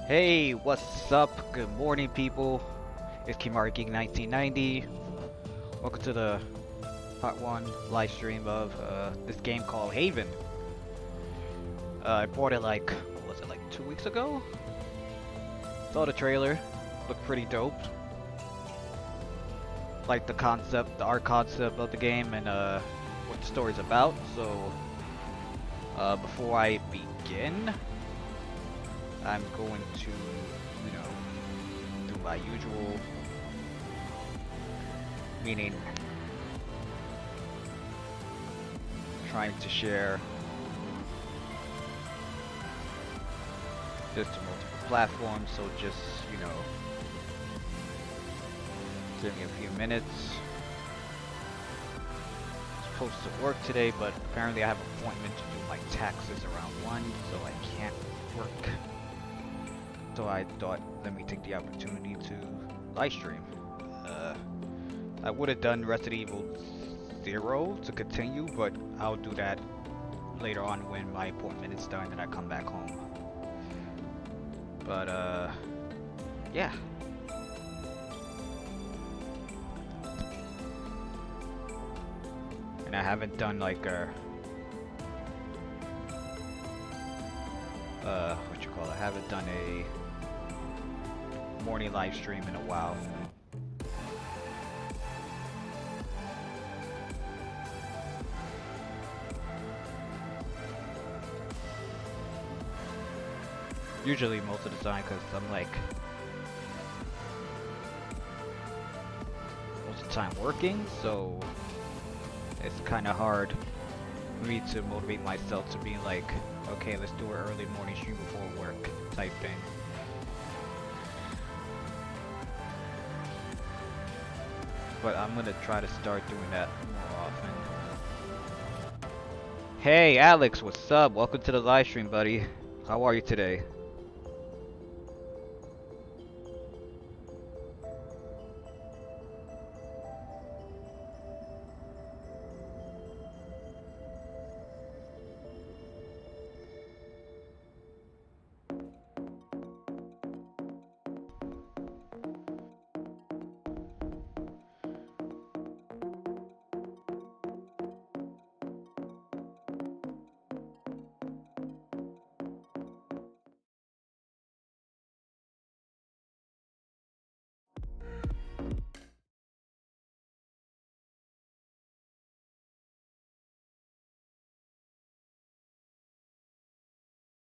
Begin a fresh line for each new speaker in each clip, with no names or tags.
Hey, what's up? Good morning, people. It's Kimari Geek 1990. Welcome to the part one live stream of this game called Haven. I bought it what was it, like 2 weeks ago? Saw the trailer, looked pretty dope. Like the concept, the art concept of the game, and what the story's about. So, before I begin, I'm going to, do my usual, meaning trying to share this to multiple platforms. So just, give me a few minutes. Supposed to work today, but apparently I have an appointment to do my taxes around 1, so I can't work. So I thought, let me take the opportunity to live stream. I would have done Resident Evil 0 to continue, but I'll do that later on when my appointment is done and I come back home. But yeah. And I haven't done like a I haven't done a morning live stream in a while. Usually most of the time, because I'm like most of the time working, so it's kind of hard for me to motivate myself to be like, okay, let's do an early morning stream before work type thing. But I'm gonna try to start doing that more often. Hey Alex, what's up? Welcome to the live stream, buddy. How are you today?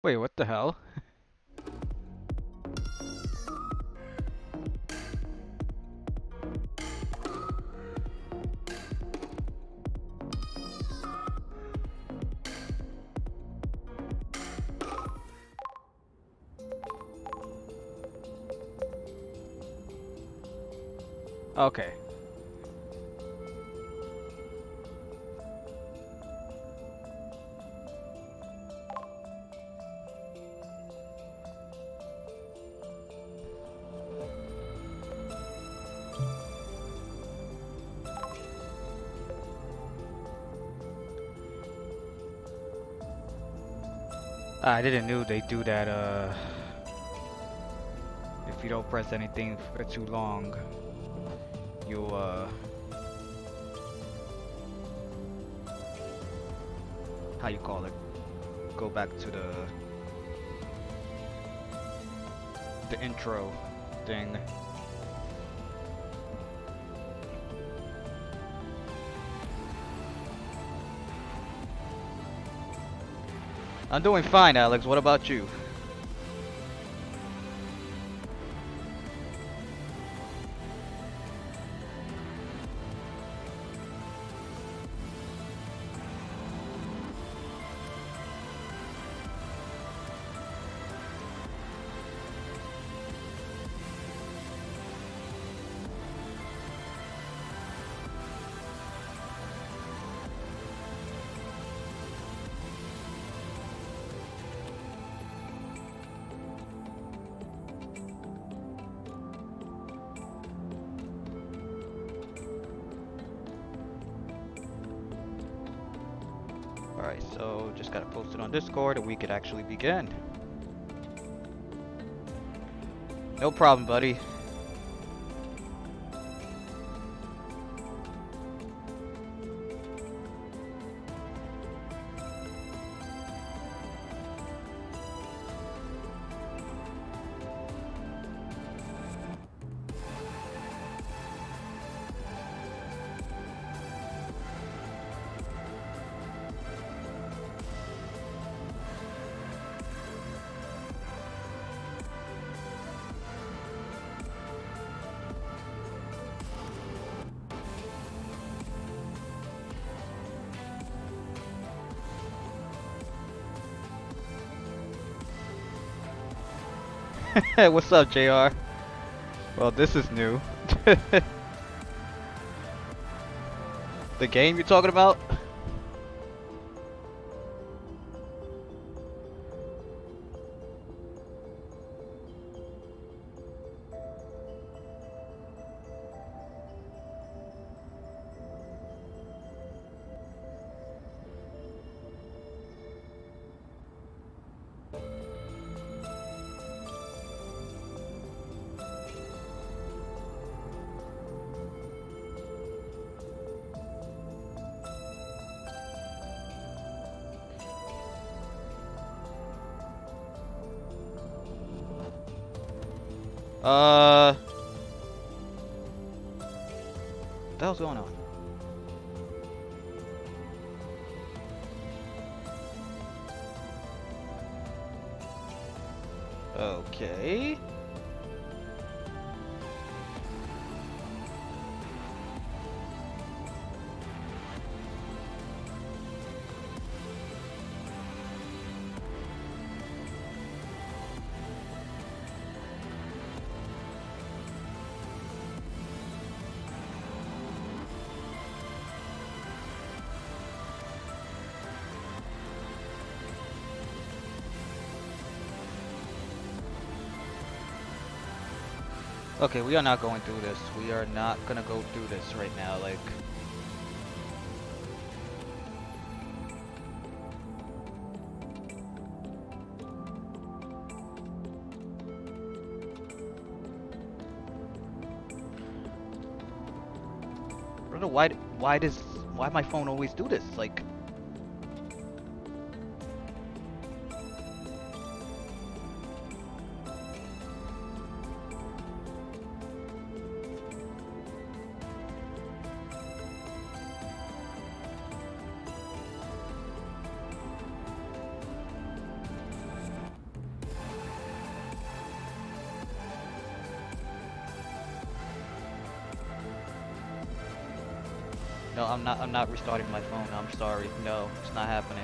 Wait, what the hell? Okay. I didn't know they do that, if you don't press anything for too long, you'll, how you call it? Go back to the intro thing. I'm doing fine, Alex. What about you? Alright, so just gotta post it on Discord and we could actually begin. No problem, buddy. What's up, JR? Well, this is new. The game you're talking about? What the hell's going on? Okay. Okay, we are not going through this. We are not gonna go through this right now, like... I don't know why my phone always do this, like... No, I'm not restarting my phone. I'm sorry. No, it's not happening.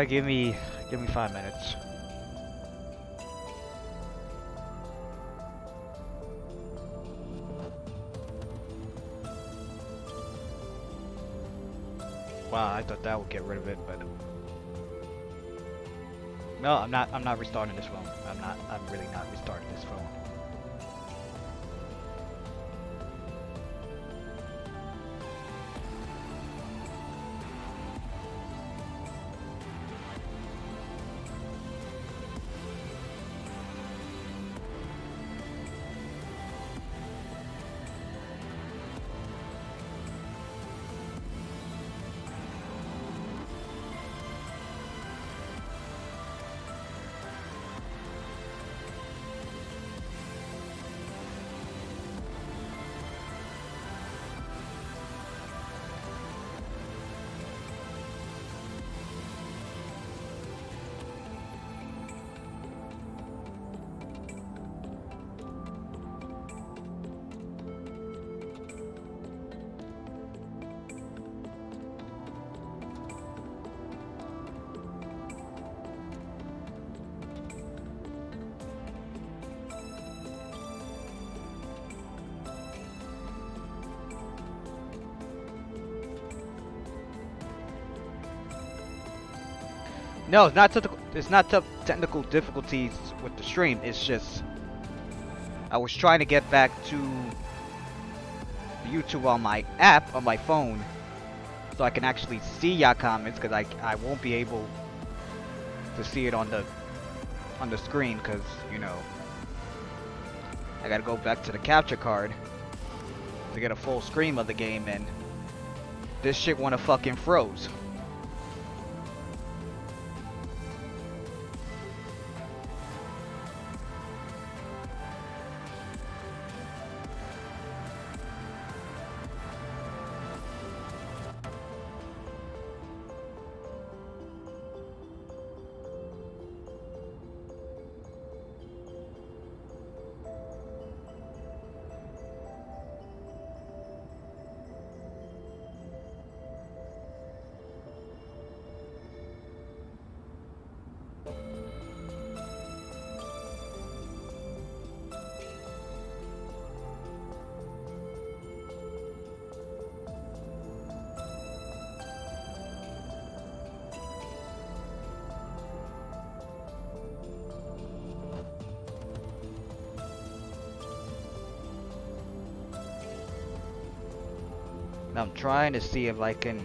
Give me 5 minutes. Wow, I thought that would get rid of it, but no, I'm not restarting this phone. I'm really not restarting this phone. No, it's not technical difficulties with the stream. It's just I was trying to get back to YouTube on my app on my phone, so I can actually see y'all comments, because I won't be able to see it on the screen, because you know I gotta go back to the capture card to get a full screen of the game, and this shit wanna fucking froze. Now I'm trying to see if I can.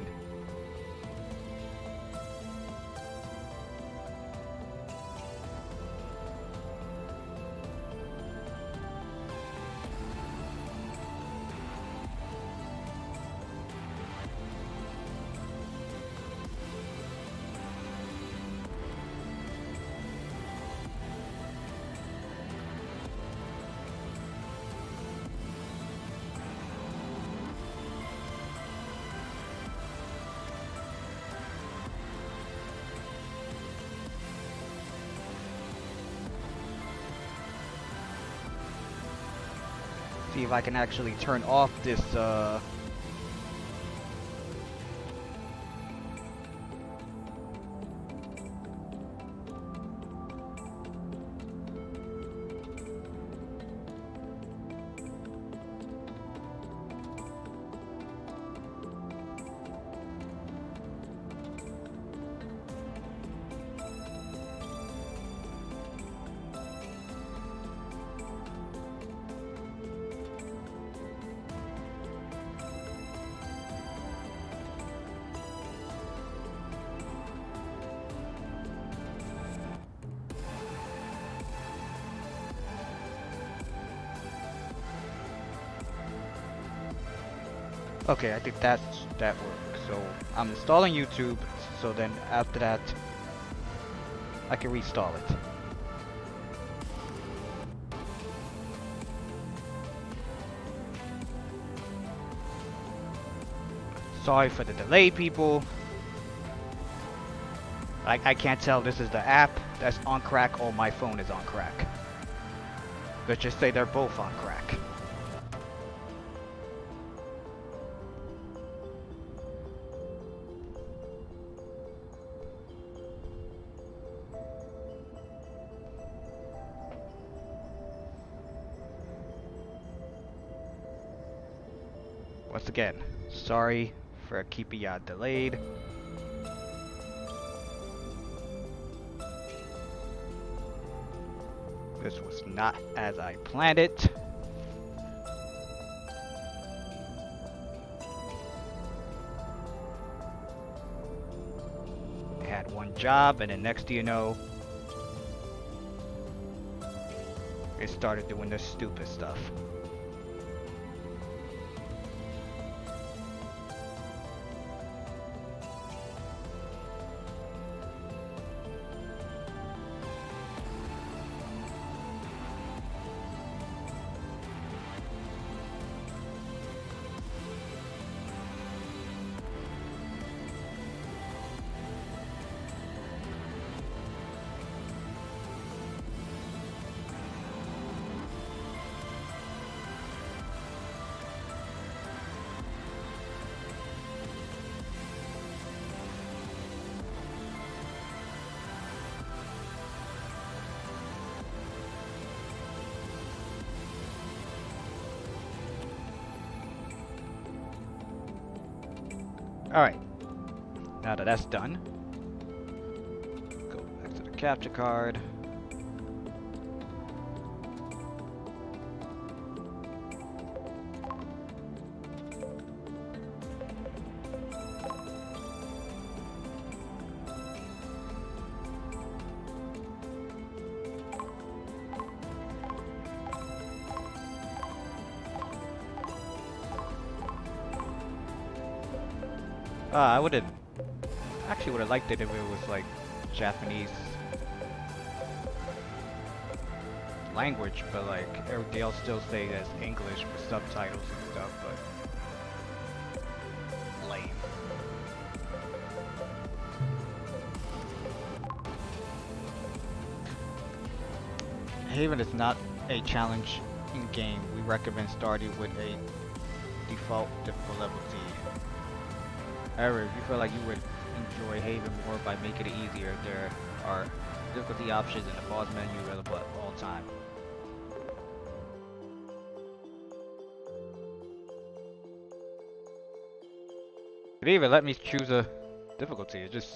See if I can actually turn off this Okay, I think that works. So I'm installing YouTube, so then after that I can reinstall it. Sorry for the delay, people. I can't tell this is the app that's on crack or my phone is on crack. Let's just say they're both on crack. Once again, sorry for keeping y'all delayed. This was not as I planned it. I had one job, and then next thing you know, it started doing this stupid stuff. Alright, now that that's done, Capture card. I would have actually would have liked it if it was like Japanese language, but like everything else still stays as English with subtitles and stuff, but lame. Haven is not a challenge in game. We recommend starting with a default difficult level D. However, if you feel like you would enjoy Haven more by making it easier, there are difficulty options in the pause menu available at all time. It even let me choose a difficulty. It just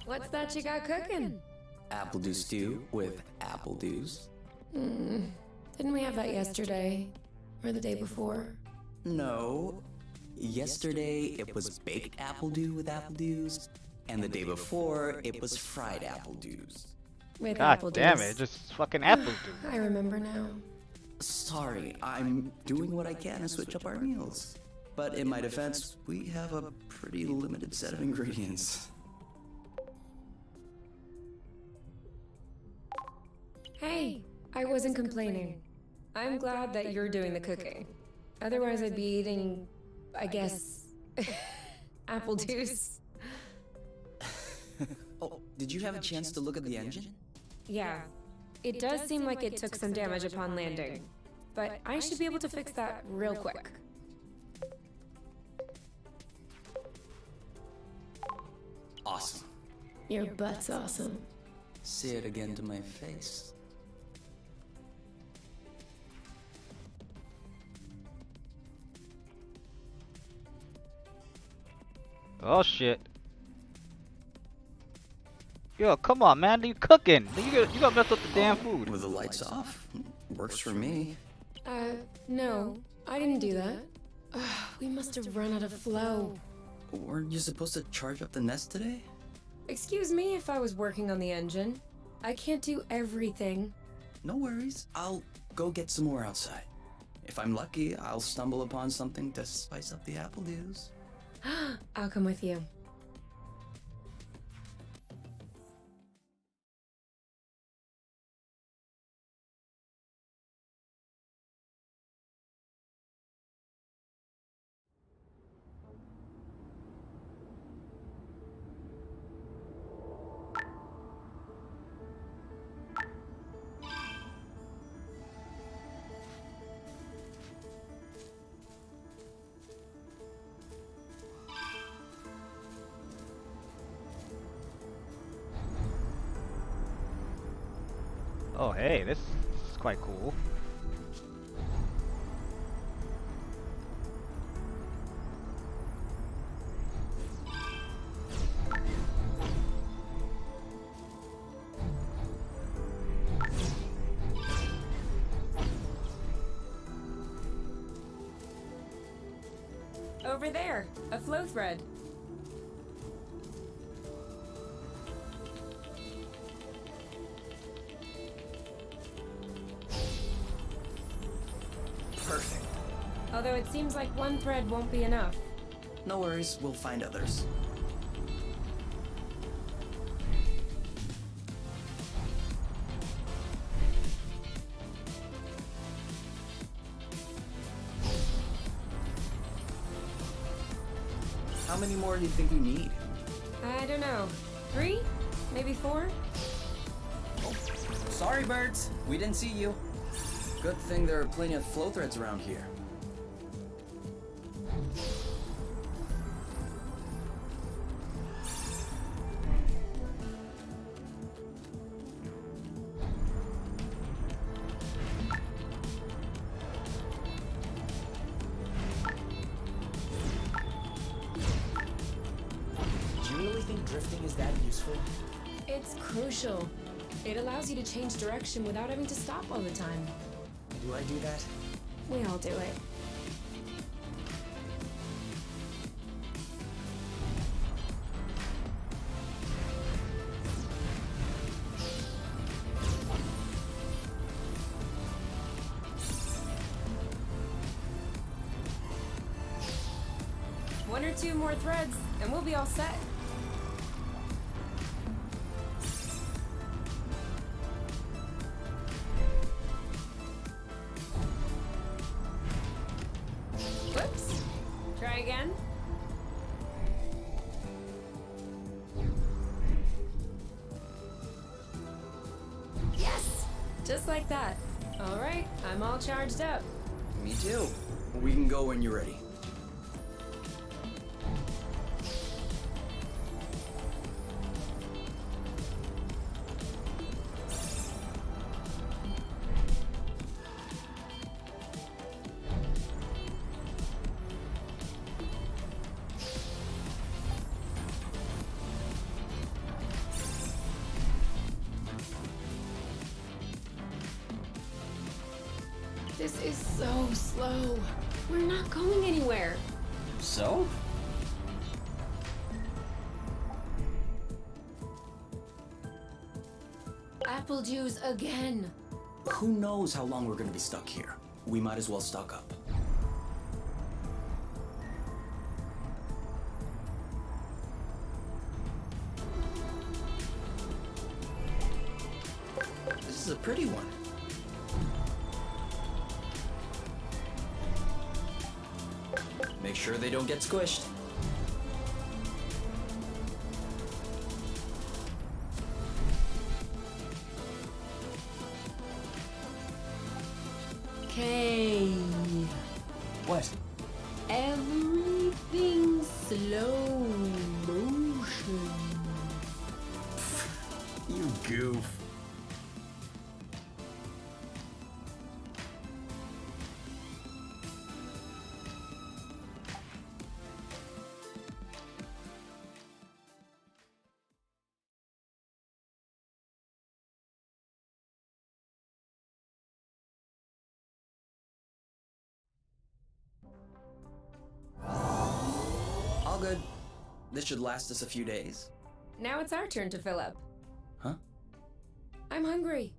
What's that you got cooking?
Apple dew stew with apple dews.
Didn't we have that yesterday? Or the day before?
No. Yesterday it was baked apple dew with apple dews, and the day before it was fried apple dews.
With
God
apple
damn
dews.
it, just fucking apple dew.
I remember now.
Sorry, I'm doing what I can to switch up our meals. But in my defense, we have a pretty limited set of ingredients.
Hey, I wasn't complaining. I'm glad that you're doing the cooking. Otherwise I'd be eating, I guess, apple juice.
Oh, did you have a chance to look at the engine?
Yeah, it does seem like it took some damage upon landing. But I should be able to fix that real quick.
Awesome.
Your butt's awesome.
Say it again to my face.
Oh shit. Yo, come on, man. You cooking? You gotta mess up the damn food.
With the lights off? Works for me.
No, I didn't do that. We must have run out of flow.
Weren't you supposed to charge up the nest today?
Excuse me if I was working on the engine. I can't do everything.
No worries. I'll go get some more outside. If I'm lucky, I'll stumble upon something to spice up the apple dews.
I'll come with you.
Oh hey, this is quite cool.
Over there, a flow thread.
Perfect.
Although it seems like one thread won't be enough.
No worries, we'll find others. How many more do you think you need?
I don't know. 3? Maybe 4?
Sorry, birds. We didn't see you. Good thing there are plenty of flow threads around here.
Do you really think drifting is that useful?
It's crucial. It allows you to change direction without having to stop all the time.
Do I do that?
We all do it. One or two more threads, and we'll be all set. Whoops. Try again. Yes! Just like that. All right, I'm all charged up.
Me too. We can go when you're ready.
This is so slow. We're not going anywhere.
So?
Apple juice again.
Who knows how long we're gonna be stuck here? We might as well stock up. This is a pretty one. Make sure they don't get squished.
Okay.
What?
Everything slow motion.
You goof. All good. This should last us a few days.
Now it's our turn to fill up.
Huh?
I'm hungry.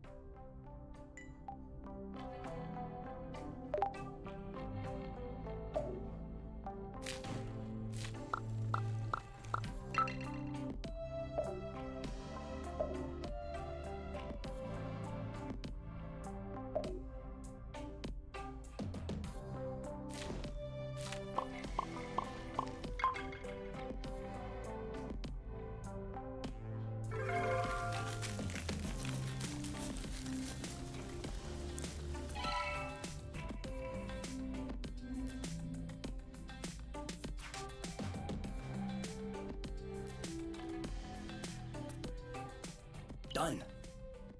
Done.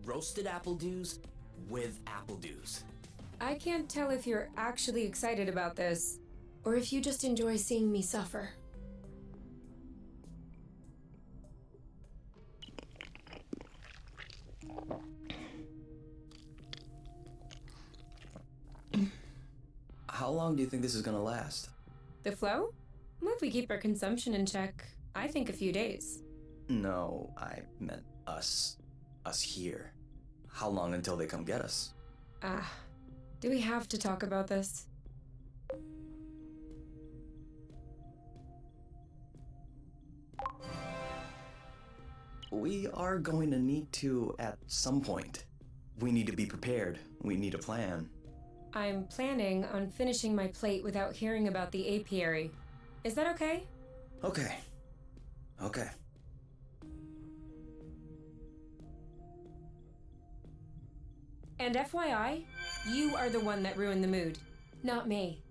Roasted apple dews with apple dews.
I can't tell if you're actually excited about this, or if you just enjoy seeing me suffer.
How long do you think this is gonna last?
The flow? Well, if we keep our consumption in check, I think a few days.
No, I meant us. Us here. How long until they come get us?
Do we have to talk about this?
We are going to need to at some point. We need to be prepared. We need a plan.
I'm planning on finishing my plate without hearing about the apiary. Is that okay?
Okay. Okay.
And FYI, you are the one that ruined the mood, not me.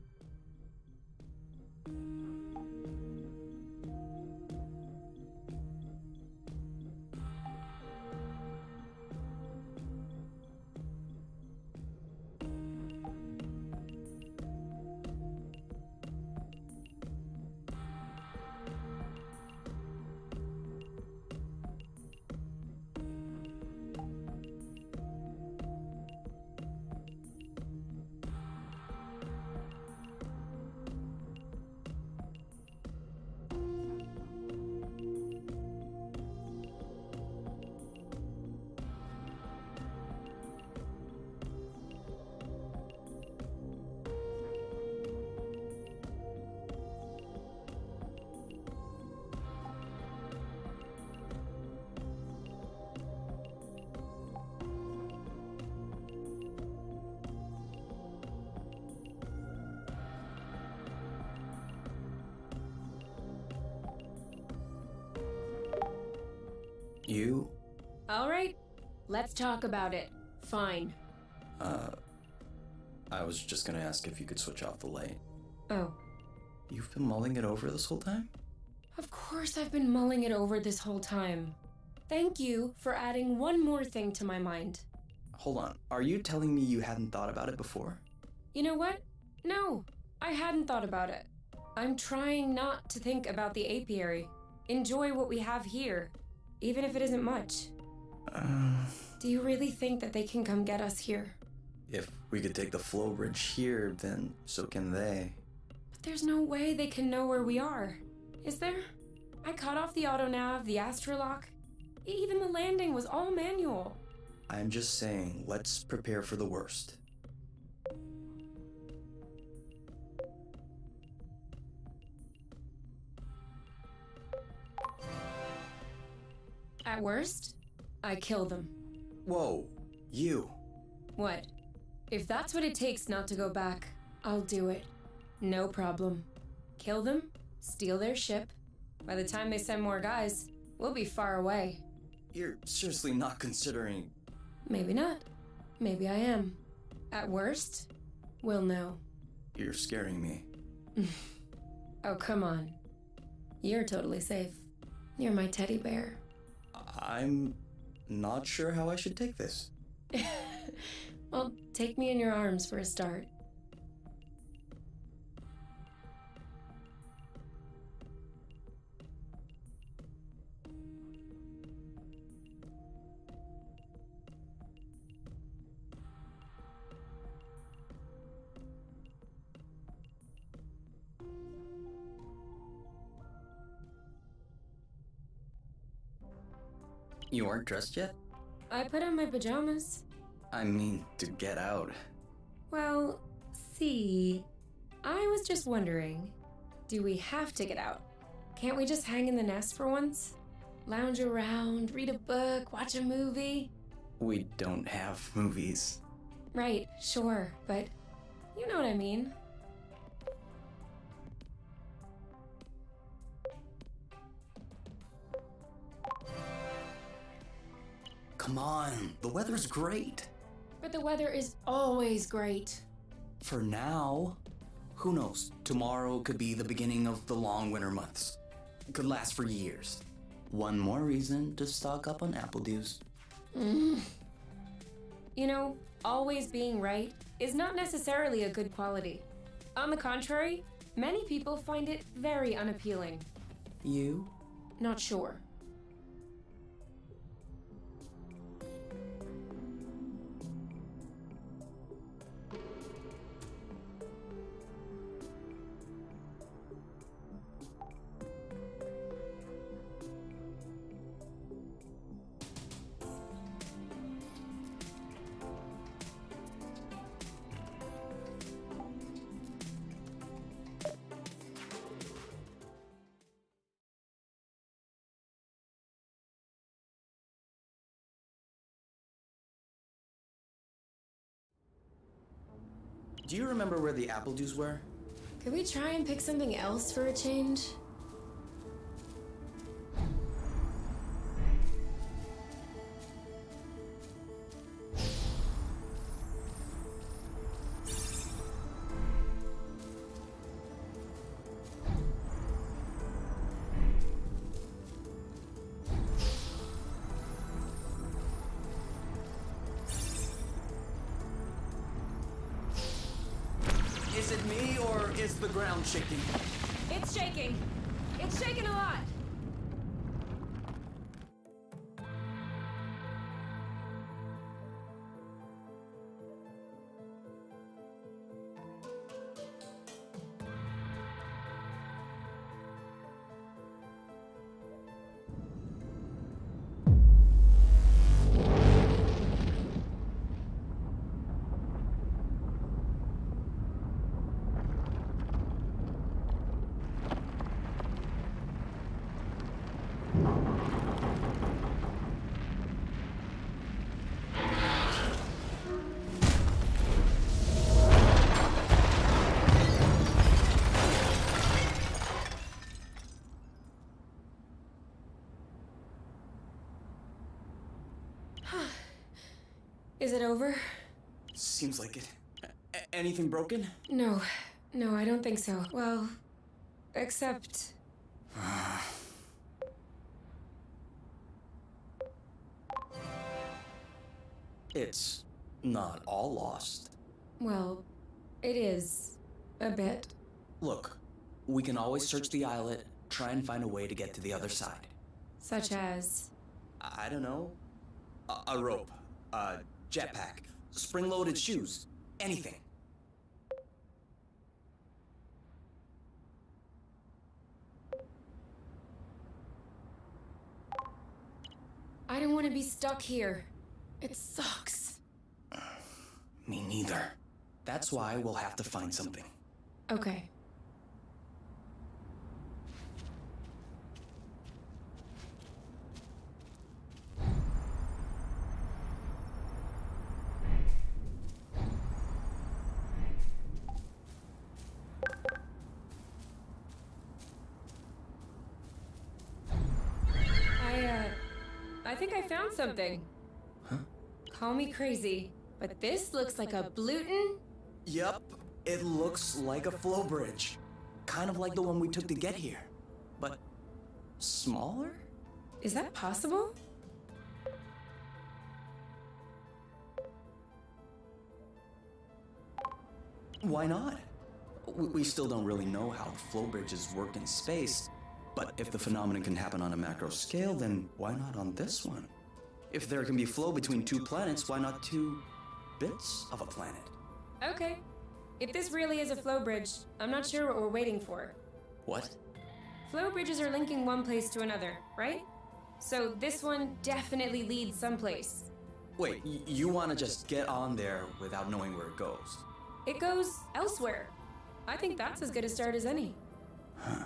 You?
All right, let's talk about it. Fine.
I was just gonna ask if you could switch off the light.
Oh,
You've been mulling it over this whole time?
of course I've been mulling it over this whole time. Thank you for adding one more thing to my mind.
Hold on. Are you telling me you hadn't thought about it before?
You know what? No, I hadn't thought about it. I'm trying not to think about the apiary. Enjoy what we have here, even if it isn't much. Do you really think that they can come get us here?
If we could take the flow bridge here, then so can they.
But there's no way they can know where we are. Is there? I cut off the autonav, the astrolock. Even the landing was all manual.
I'm just saying, let's prepare for the worst.
At worst, I kill them.
Whoa, you.
What? If that's what it takes not to go back, I'll do it. No problem. Kill them, steal their ship. By the time they send more guys, we'll be far away.
You're seriously not considering...
Maybe not. Maybe I am. At worst, we'll know.
You're scaring me.
Oh, come on. You're totally safe. You're my teddy bear.
I'm not sure how I should take this.
Well, take me in your arms for a start.
You aren't dressed yet?
I put on my pajamas.
I mean, to get out.
Well, see, I was just wondering, do we have to get out? Can't we just hang in the nest for once? Lounge around, read a book, watch a movie?
We don't have movies.
Right, sure, but you know what I mean.
Come on, the weather's great.
But the weather is always great.
For now. Who knows? Tomorrow could be the beginning of the long winter months. It could last for years. One more reason to stock up on apple juice.
You know, always being right is not necessarily a good quality. On the contrary, many people find it very unappealing.
You?
Not sure.
Do you remember where the apple juice were?
Could we try and pick something else for a change?
Is it me, or is the ground shaking?
It's shaking. It's shaking a lot. Is it over?
Seems like it. Anything broken?
No. No, I don't think so. Well, except...
It's not all lost.
Well, it is. A bit.
Look, we can always search the islet, try and find a way to get to the other side.
Such as...
I don't know. A rope, a jetpack, spring-loaded shoes, anything.
I don't want to be stuck here. It sucks.
Me neither. That's why we'll have to find something.
Okay. I think I found something.
Huh?
Call me crazy, but this looks like a Bluton.
Yep, it looks like a flow bridge. Kind of like the one we took to get here. But smaller?
Is that possible?
Why not? We still don't really know how flow bridges work in space, but if the phenomenon can happen on a macro scale, then why not on this one? If there can be flow between two planets, why not two bits of a planet?
Okay. If this really is a flow bridge, I'm not sure what we're waiting for.
What?
Flow bridges are linking one place to another, right? So this one definitely leads someplace.
Wait, you want to just get on there without knowing where it goes?
It goes elsewhere. I think that's as good a start as any.
Huh.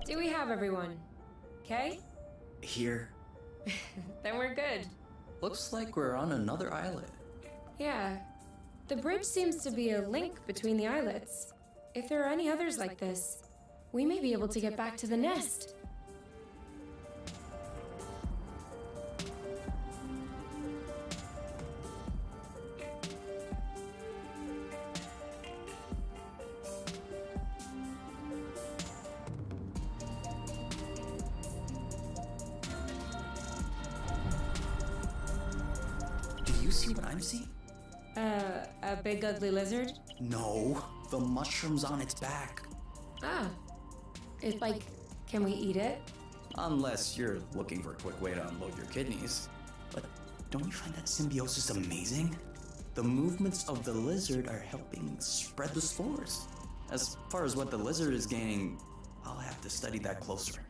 Do we have everyone? Okay?
Here.
Then we're good.
Looks like we're on another islet.
Yeah. The bridge seems to be a link between the islets. If there are any others like this, we may be able to get back to the nest.
Do you see what I'm seeing?
A big ugly lizard?
No, the mushrooms on its back.
Ah. It's like, can we eat it?
Unless you're looking for a quick way to unload your kidneys. But don't you find that symbiosis amazing? The movements of the lizard are helping spread the spores. As far as what the lizard is gaining, I'll have to study that closer.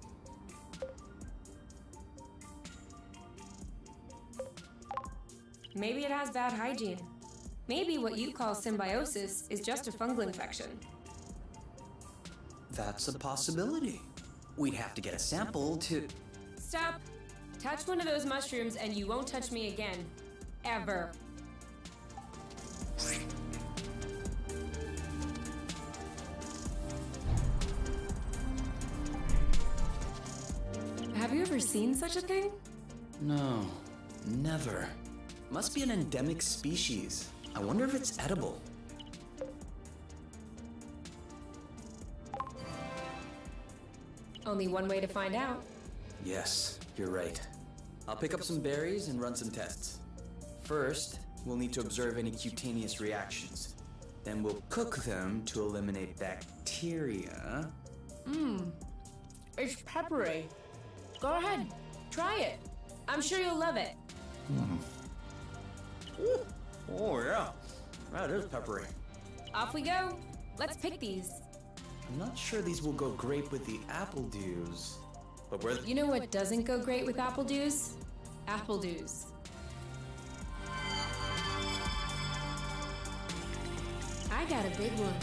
Maybe it has bad hygiene. Maybe what you call symbiosis is just a fungal infection.
That's a possibility. We'd have to get a sample to.
Stop. Touch one of those mushrooms and you won't touch me again. Ever. Have you ever seen such a thing?
No, never. Must be an endemic species. I wonder if it's edible.
Only one way to find out.
Yes, you're right. I'll pick up some berries and run some tests. First, we'll need to observe any cutaneous reactions. Then we'll cook them to eliminate bacteria.
It's peppery. Go ahead, try it. I'm sure you'll love it.
Oh yeah, that is peppery.
Off we go. Let's pick these.
I'm not sure these will go great with the apple dews, but we're.
You know what doesn't go great with apple dews? Apple dews. I got a big one.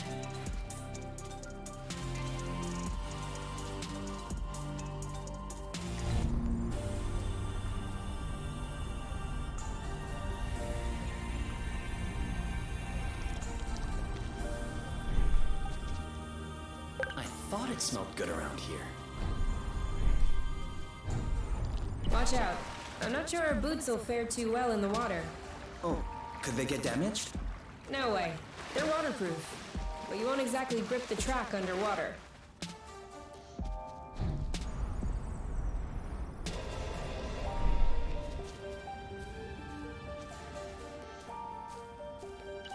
I thought it smelled good around here.
Watch out. I'm not sure our boots will fare too well in the water.
Oh, could they get damaged?
No way. They're waterproof. But you won't exactly grip the track underwater.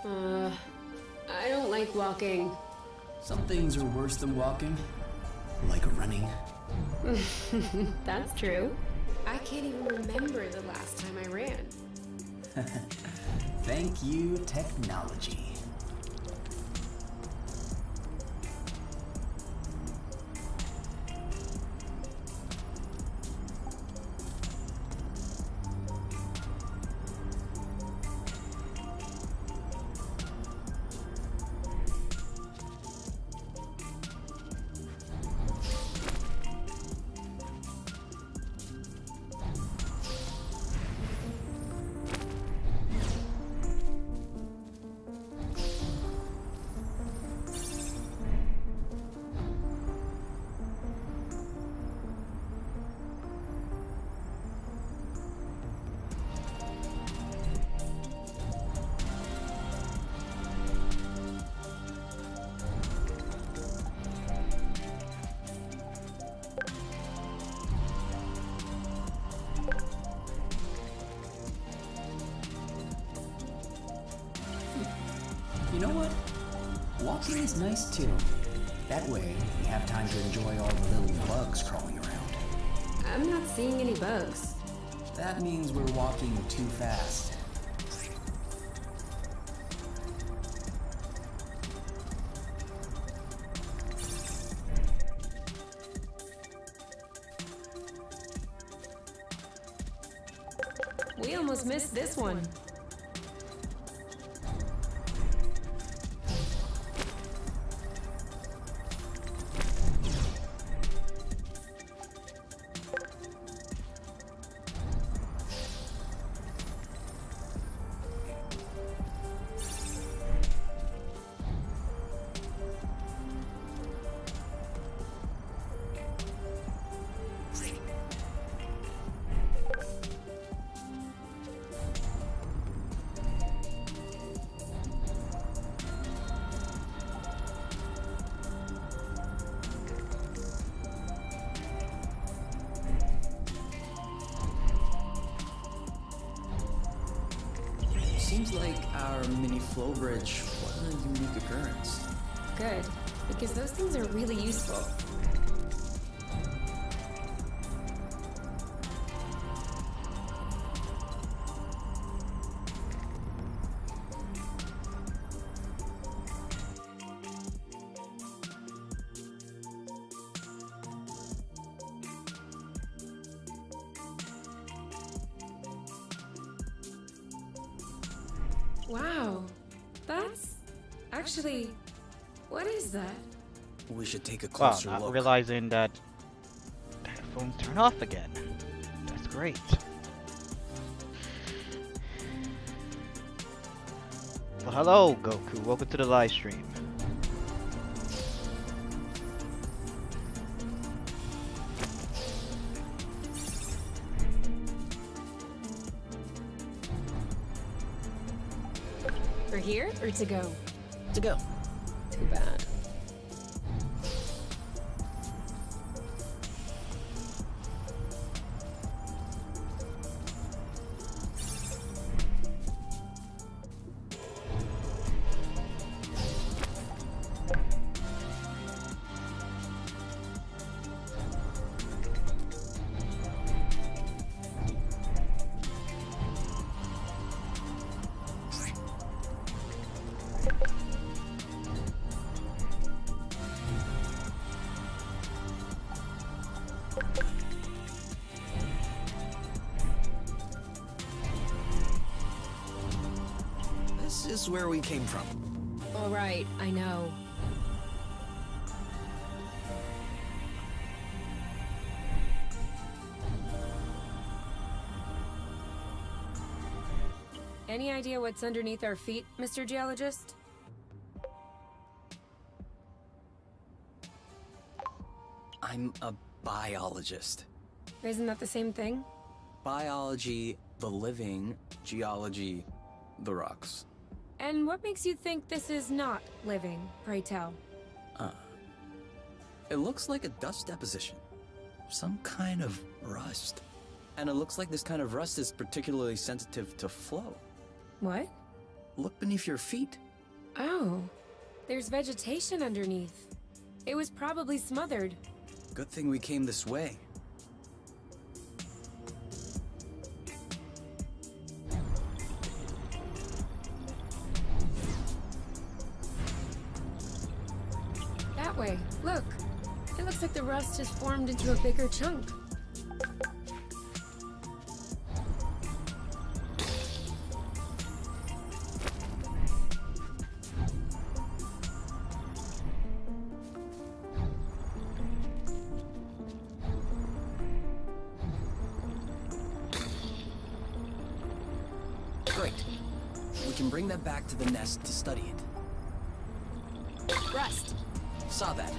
I don't like walking.
Some things are worse than walking, like running.
That's true. I can't even remember the last time I ran.
Thank you, technology. You know what? Walking is nice too. That way, we have time to enjoy all the little bugs crawling around.
I'm not seeing any bugs.
That means we're walking too fast.
We almost missed this one.
Seems like our mini flow bridge wasn't a unique occurrence.
Good, because those things are really useful. Wow, that's actually, what is that?
We should take a
Wow,
closer
not
look.
realizing that the headphones turn off again. That's great. Well, hello, Goku. Welcome to the live stream.
For here or to go?
To go.
Too bad.
This is where we came from.
All right, I know. Any idea what's underneath our feet, Mr. Geologist?
I'm a biologist.
Isn't that the same thing?
Biology, the living, geology, the rocks.
And what makes you think this is not living, pray tell?
It looks like a dust deposition. Some kind of rust. And it looks like this kind of rust is particularly sensitive to flow.
What?
Look beneath your feet.
Oh, there's vegetation underneath. It was probably smothered.
Good thing we came this way.
That way, look. It looks like the rust has formed into a bigger chunk.
Great. We can bring that back to the nest to study it.
Rust.
Saw that.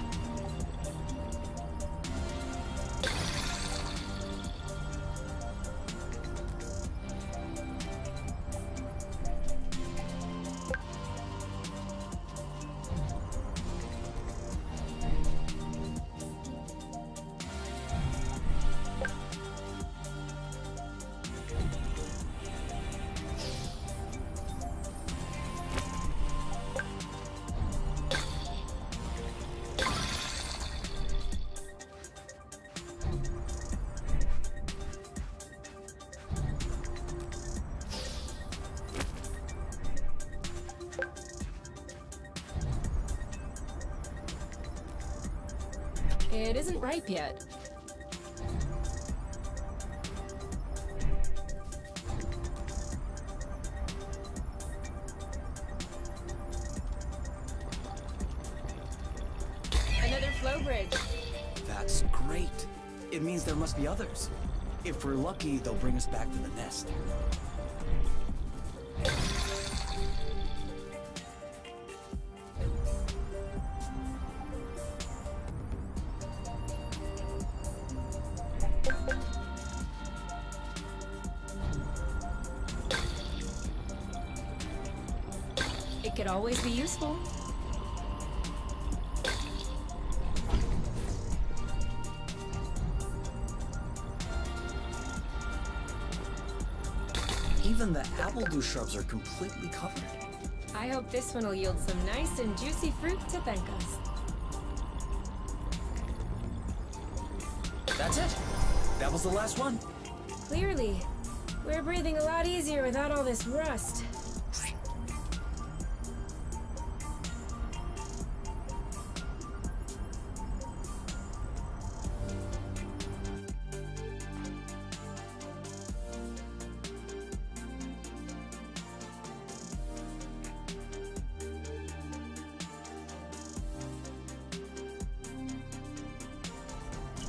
It isn't ripe yet. Another flow bridge.
That's great. It means there must be others. If we're lucky, they'll bring us back to the nest.
It could always be useful.
Even the appledew shrubs are completely covered.
I hope this one will yield some nice and juicy fruit to thank us.
That's it. That was the last one.
Clearly, we're breathing a lot easier without all this rust.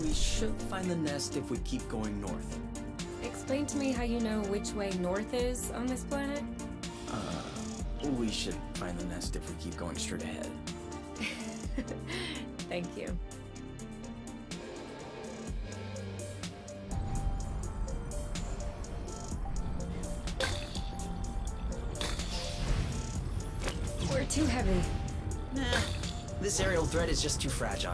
We should find the nest if we keep going north.
Explain to me how you know which way north is on this planet?
We should find the nest if we keep going straight ahead.
Thank you. We're too heavy.
Nah, this aerial thread is just too fragile.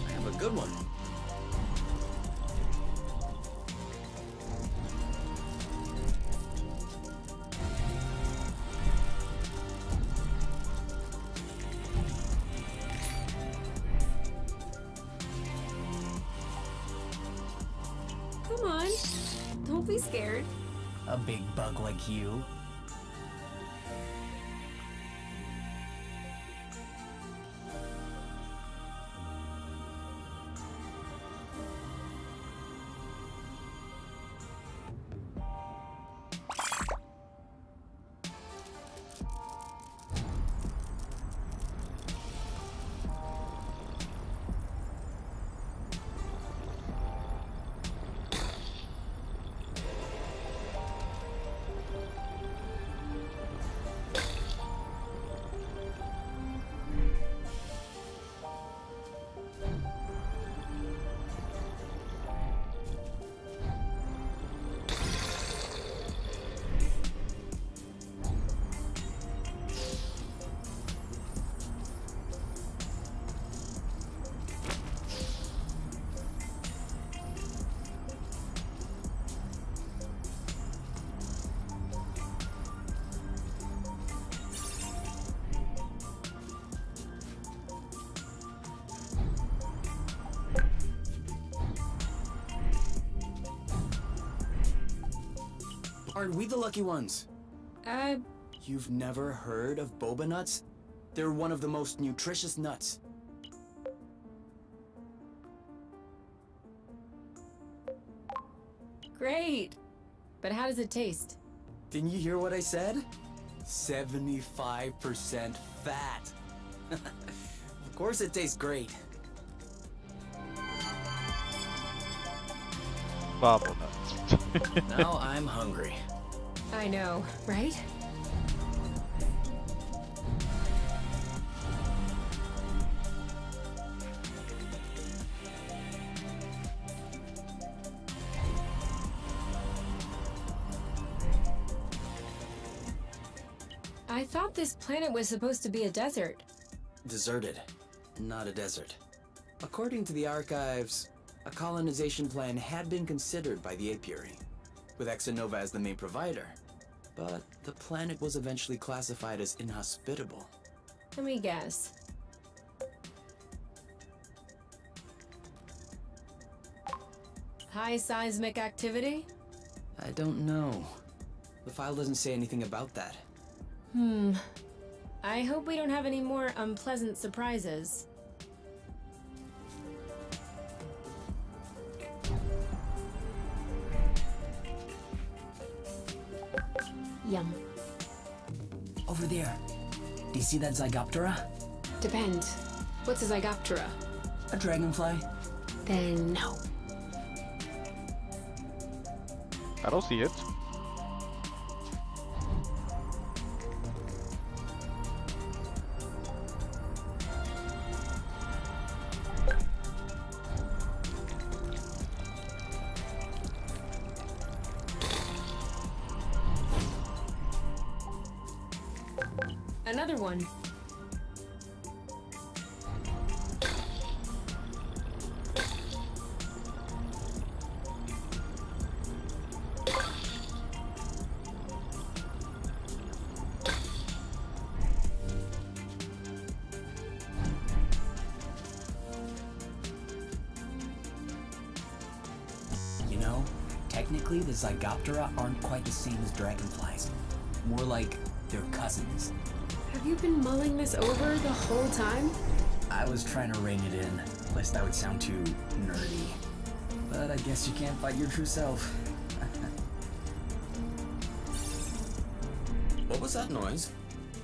I have a good one.
Come on. Don't be scared.
A big bug like you?
Aren't we the lucky ones?
Uh,
You've never heard of boba nuts? They're one of the most nutritious nuts.
great. But how does it taste?
Didn't you hear what I said? 75% fat. Of course it tastes great.
Bubble nuts.
Now I'm hungry.
I know, right? I thought this planet was supposed to be a desert.
Deserted, not a desert. According to the archives, a colonization plan had been considered by the Apiary, with Exonova as the main provider. But the planet was eventually classified as inhospitable.
Let me guess. High seismic activity?
I don't know. The file doesn't say anything about that.
I hope we don't have any more unpleasant surprises. Yum.
Over there. Do you see that Zygoptera?
Depends. What's a Zygoptera?
A dragonfly?
Then no.
I don't see it.
Another one.
You know, technically the Zygoptera aren't quite the same as dragonflies. More like they're cousins.
Have you been mulling this over the whole time?
I was trying to rein it in, lest I would sound too nerdy. But I guess you can't fight your true self.
What was that noise?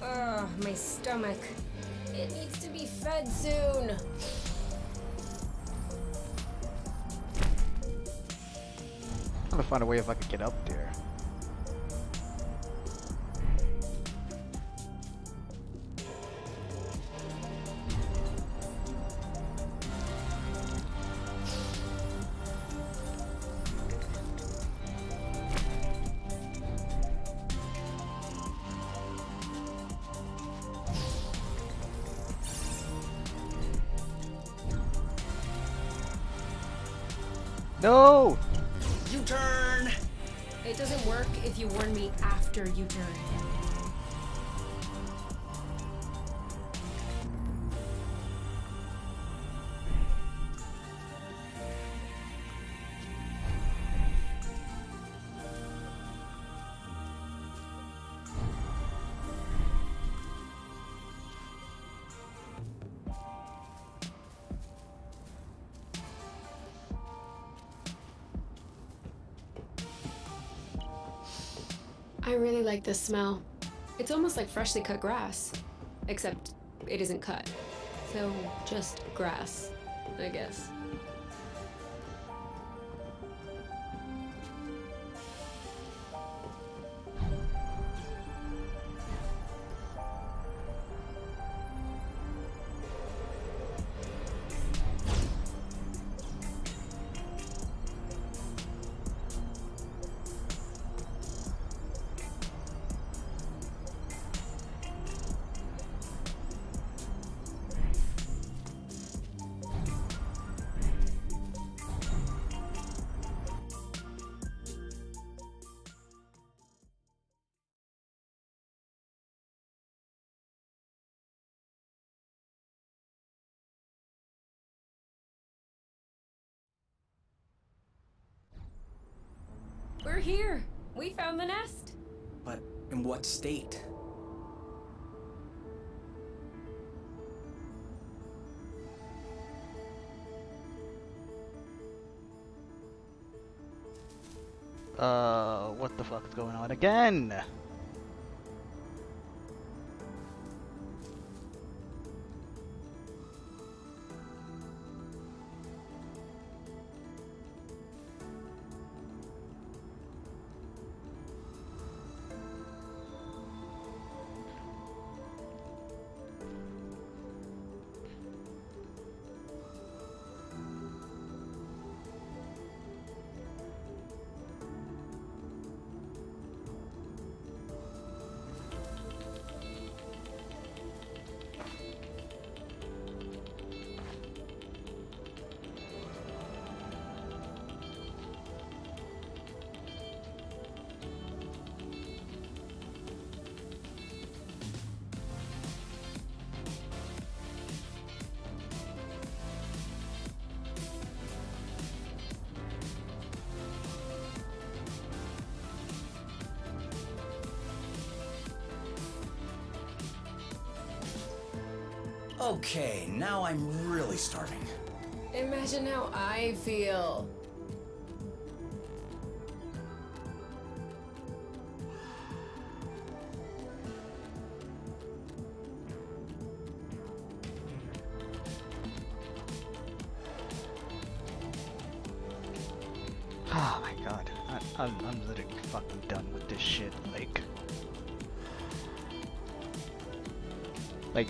Ugh, my stomach. It needs to be fed soon.
I'm gonna find a way if I could get up there. No!
U-turn!
It doesn't work if you warn me after you turn. I really like this smell. It's almost like freshly cut grass. Except it isn't cut. So, just grass, I guess. We're here. We found the nest.
But in what state?
What the fuck's going on again?
Okay, now I'm really starving.
Imagine how I feel.
Oh my god. I'm literally fucking done with this shit. Like,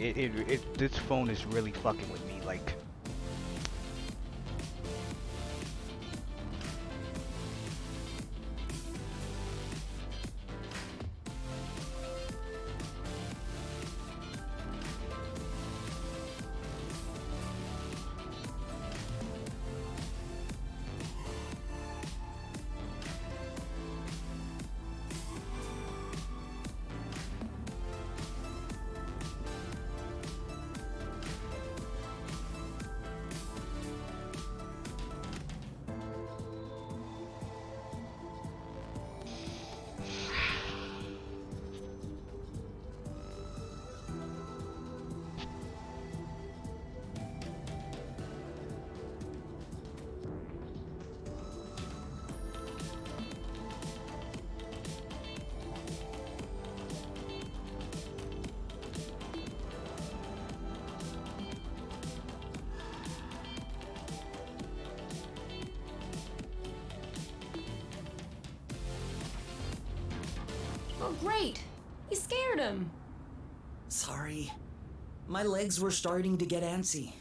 this phone is really fucking with me. Like,
Oh, great. You scared him.
Sorry. My legs were starting to get antsy.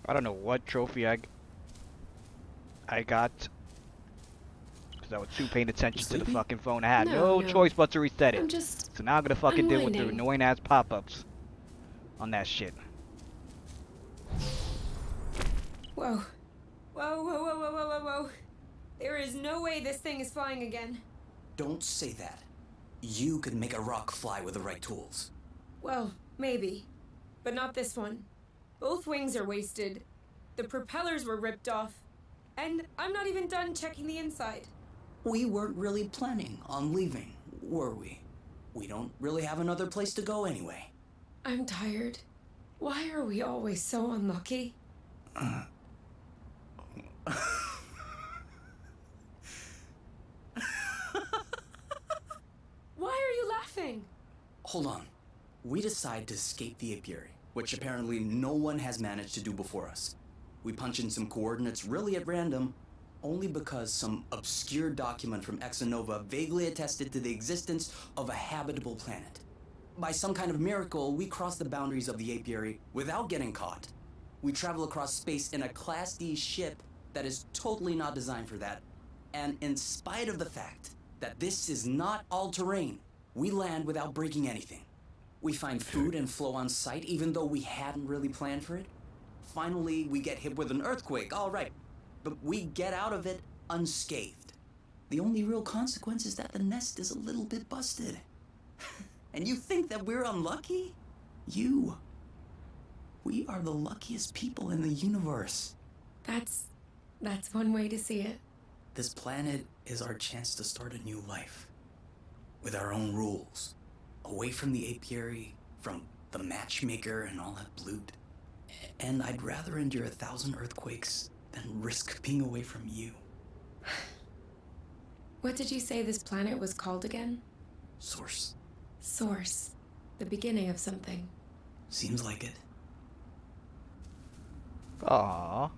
I don't know what trophy I got. Because I was too paying attention to the
Sleepy?
fucking phone. I had
No,
no
no.
choice but to reset it.
I'm just
So now I'm gonna fucking deal with the
unwinding.
annoying ass pop-ups on that shit.
Whoa. Whoa, whoa, whoa, whoa, whoa, whoa, whoa. There is no way this thing is flying again.
Don't say that. You could make a rock fly with the right tools.
Well, maybe. But not this one. Both wings are wasted. The propellers were ripped off. And I'm not even done checking the inside.
We weren't really planning on leaving, were we? We don't really have another place to go anyway.
I'm tired. Why are we always so unlucky? Why are you laughing?
Hold on. We decide to escape the apiary, which apparently no one has managed to do before us. We punch in some coordinates really at random, only because some obscure document from Exonova vaguely attested to the existence of a habitable planet. By some kind of miracle, we cross the boundaries of the apiary without getting caught. We travel across space in a Class D ship that is totally not designed for that. And in spite of the fact that this is not all-terrain, we land without breaking anything. We find food and flow on site even though we hadn't really planned for it. Finally, we get hit with an earthquake, all right, but we get out of it unscathed. The only real consequence is that the nest is a little bit busted. And you think that we're unlucky? We are the luckiest people in the universe.
That's one way to see it.
This planet is our chance to start a new life. With our own rules. Away from the apiary, from the matchmaker and all that loot. And I'd rather endure 1,000 earthquakes than risk being away from you.
What did you say this planet was called again?
Source.
Source. The beginning of something.
Seems like it.
Aww.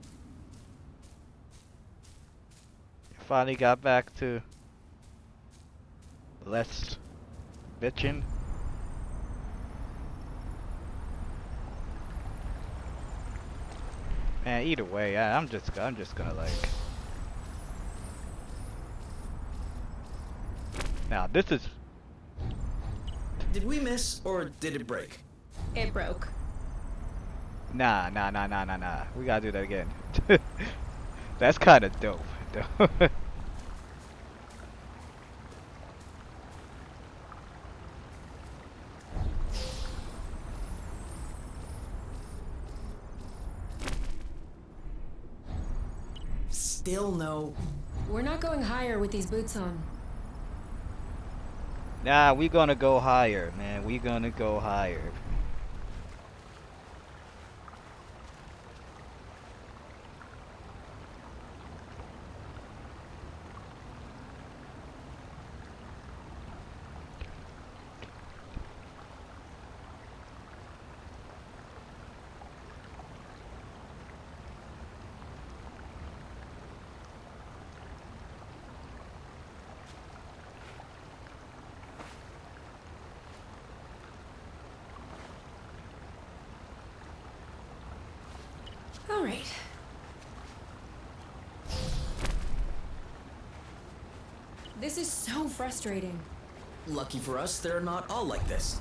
You finally got back to less bitching. Man, either way, I'm just gonna like. Now this is.
Did we miss, or did it break?
It broke.
Nah. We gotta do that again. That's kind of dope, though.
Still no.
We're not going higher with these boots on.
Nah, we gonna go higher, man. We gonna go higher.
All right. This is so frustrating.
Lucky for us, they're not all like this.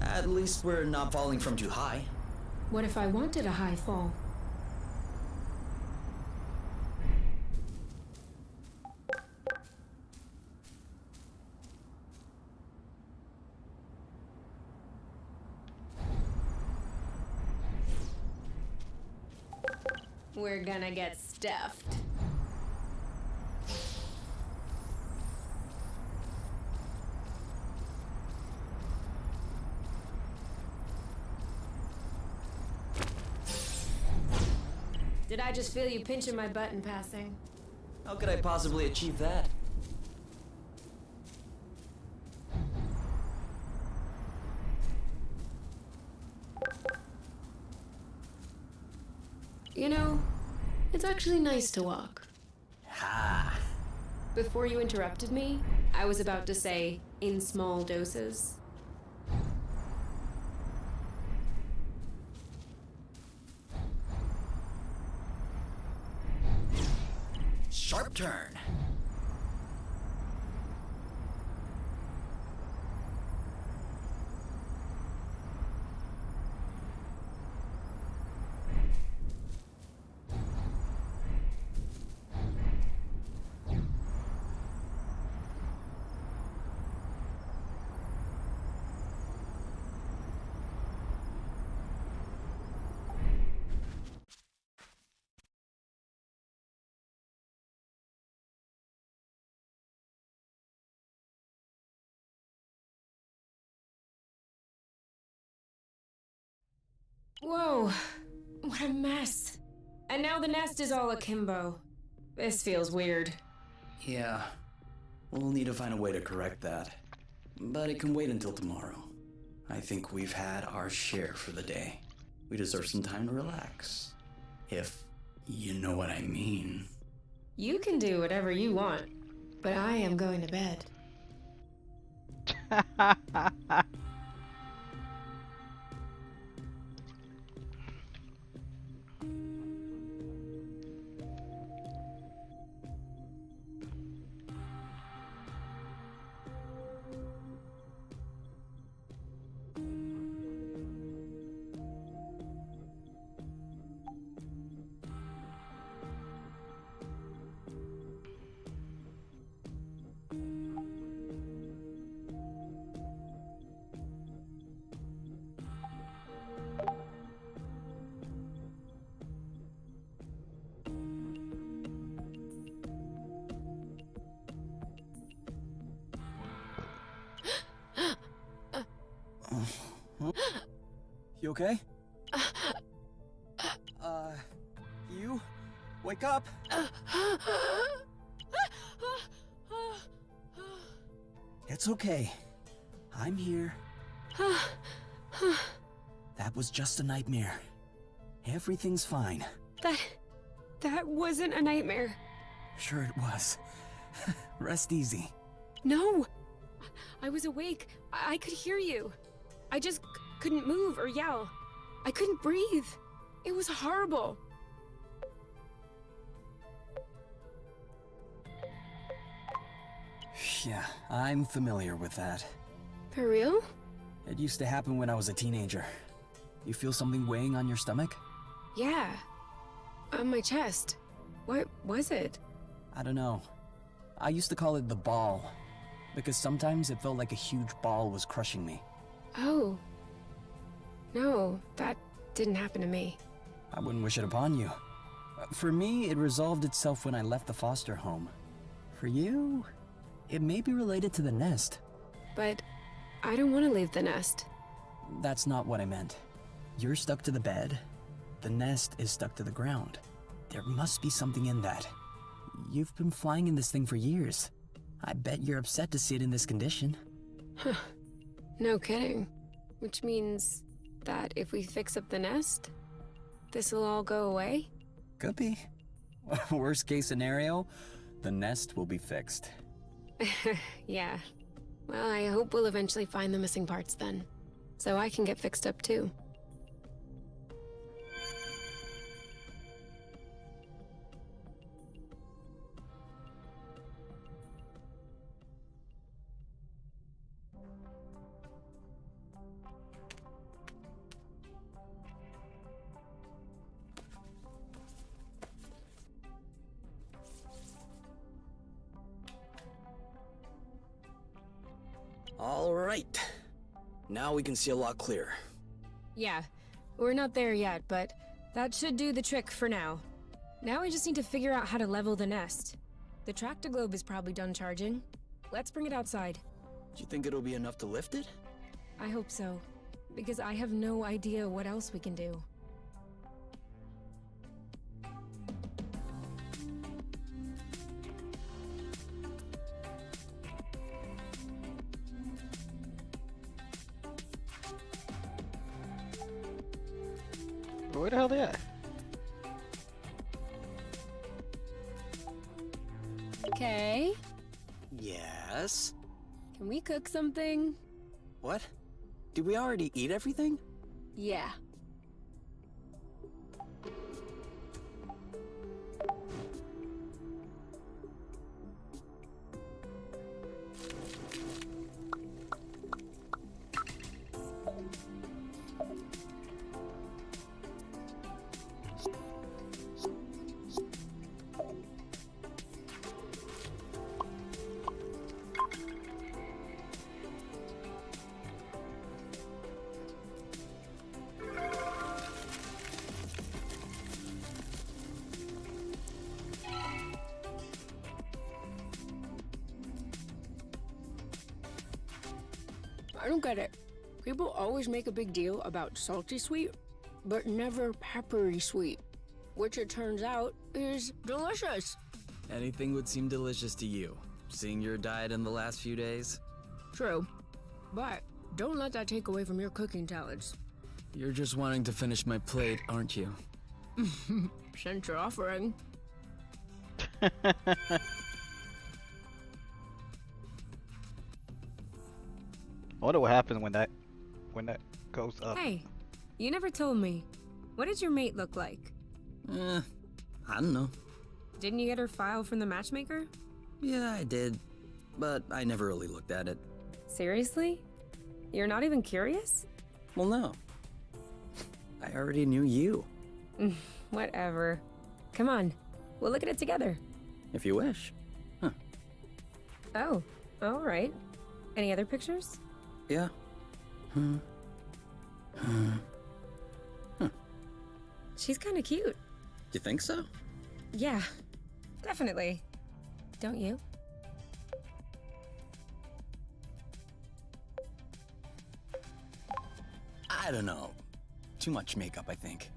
At least we're not falling from too high.
What if I wanted a high fall? We're gonna get stuffed. I just feel you pinching my butt in passing.
How could I possibly achieve that?
You know, it's actually nice to walk.
Ha!
Before you interrupted me, I was about to say, in small doses.
Sharp turn.
Whoa, what a mess. And now the nest is all akimbo. This feels weird.
Yeah, we'll need to find a way to correct that. But it can wait until tomorrow. I think we've had our share for the day. We deserve some time to relax. If you know what I mean.
You can do whatever you want, but I am going to bed.
You okay? You? Wake up! It's okay. I'm here. That was just a nightmare. Everything's fine.
That wasn't a nightmare.
Sure it was. Rest easy.
No! I was awake. I could hear you. I just couldn't move or yell. I couldn't breathe. It was horrible.
Yeah, I'm familiar with that.
For real?
It used to happen when I was a teenager. You feel something weighing on your stomach?
Yeah. On my chest. What was it?
I don't know. I used to call it the ball, because sometimes it felt like a huge ball was crushing me.
Oh. No, that didn't happen to me.
I wouldn't wish it upon you. For me, it resolved itself when I left the foster home. For you, it may be related to the nest.
But I don't want to leave the nest.
That's not what I meant. You're stuck to the bed. The nest is stuck to the ground. There must be something in that. You've been flying in this thing for years. I bet you're upset to see it in this condition.
Huh. No kidding. Which means that if we fix up the nest, this'll all go away?
Could be. Worst case scenario, the nest will be fixed.
Yeah. Well, I hope we'll eventually find the missing parts then. So I can get fixed up too.
All right. Now we can see a lot clearer.
Yeah. We're not there yet, but that should do the trick for now. Now I just need to figure out how to level the nest. The tractor globe is probably done charging. Let's bring it outside.
Do you think it'll be enough to lift it?
I hope so. Because I have no idea what else we can do.
Where the hell they at?
Okay.
Yes?
Can we cook something?
What? Did we already eat everything?
Yeah. I don't get it. People always make a big deal about salty sweet, but never peppery sweet, which it turns out is delicious.
Anything would seem delicious to you, seeing your diet in the last few days.
True. But don't let that take away from your cooking talents.
You're just wanting to finish my plate, aren't you?
Since you're offering.
I wonder what happens when that goes up.
Hey, you never told me. What did your mate look like?
I don't know.
Didn't you get her file from the matchmaker?
Yeah, I did, but I never really looked at it.
Seriously? You're not even curious?
Well, no. I already knew you,
Whatever. Come on, we'll look at it together.
if you wish.
Oh, all right. Any other pictures?
Yeah.
She's kind of cute.
You think so?
Yeah, definitely. Don't you?
I don't know. Too much makeup, I think.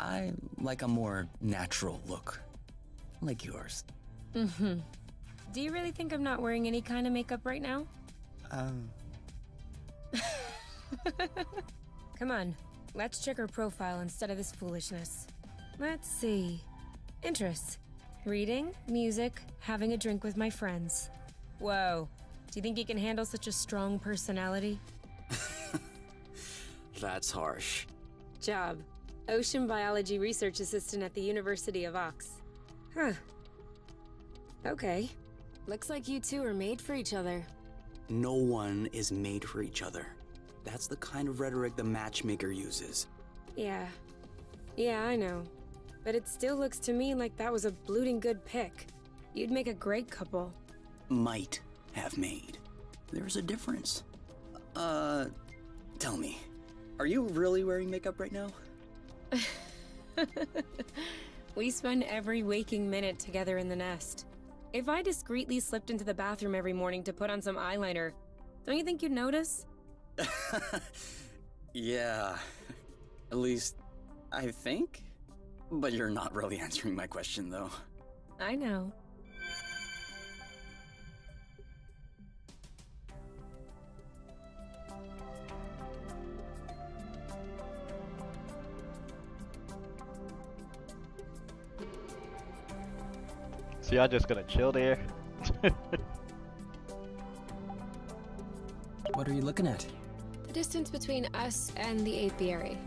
I like a more natural look. Like yours.
Mm-hmm. Do you really think I'm not wearing any kind of makeup right now? Come on, let's check her profile instead of this foolishness. Let's see. Interests. Reading, music, having a drink with my friends. Whoa. Do you think you can handle such a strong personality?
That's harsh.
Job. Ocean Biology Research Assistant at the University of Ox. Huh. Okay. Looks like you two are made for each other.
No one is made for each other. That's the kind of rhetoric the matchmaker uses.
Yeah. Yeah, I know. But it still looks to me like that was a blooting good pick. You'd make a great couple.
Might have made. There's a difference. Tell me, are you really wearing makeup right now?
We spend every waking minute together in the nest. If I discreetly slipped into the bathroom every morning to put on some eyeliner, don't you think you'd notice?
Yeah. At least, I think? But you're not really answering my question, though.
I know.
So y'all just gonna chill there?
What are you looking at?
The distance between us and the apiary.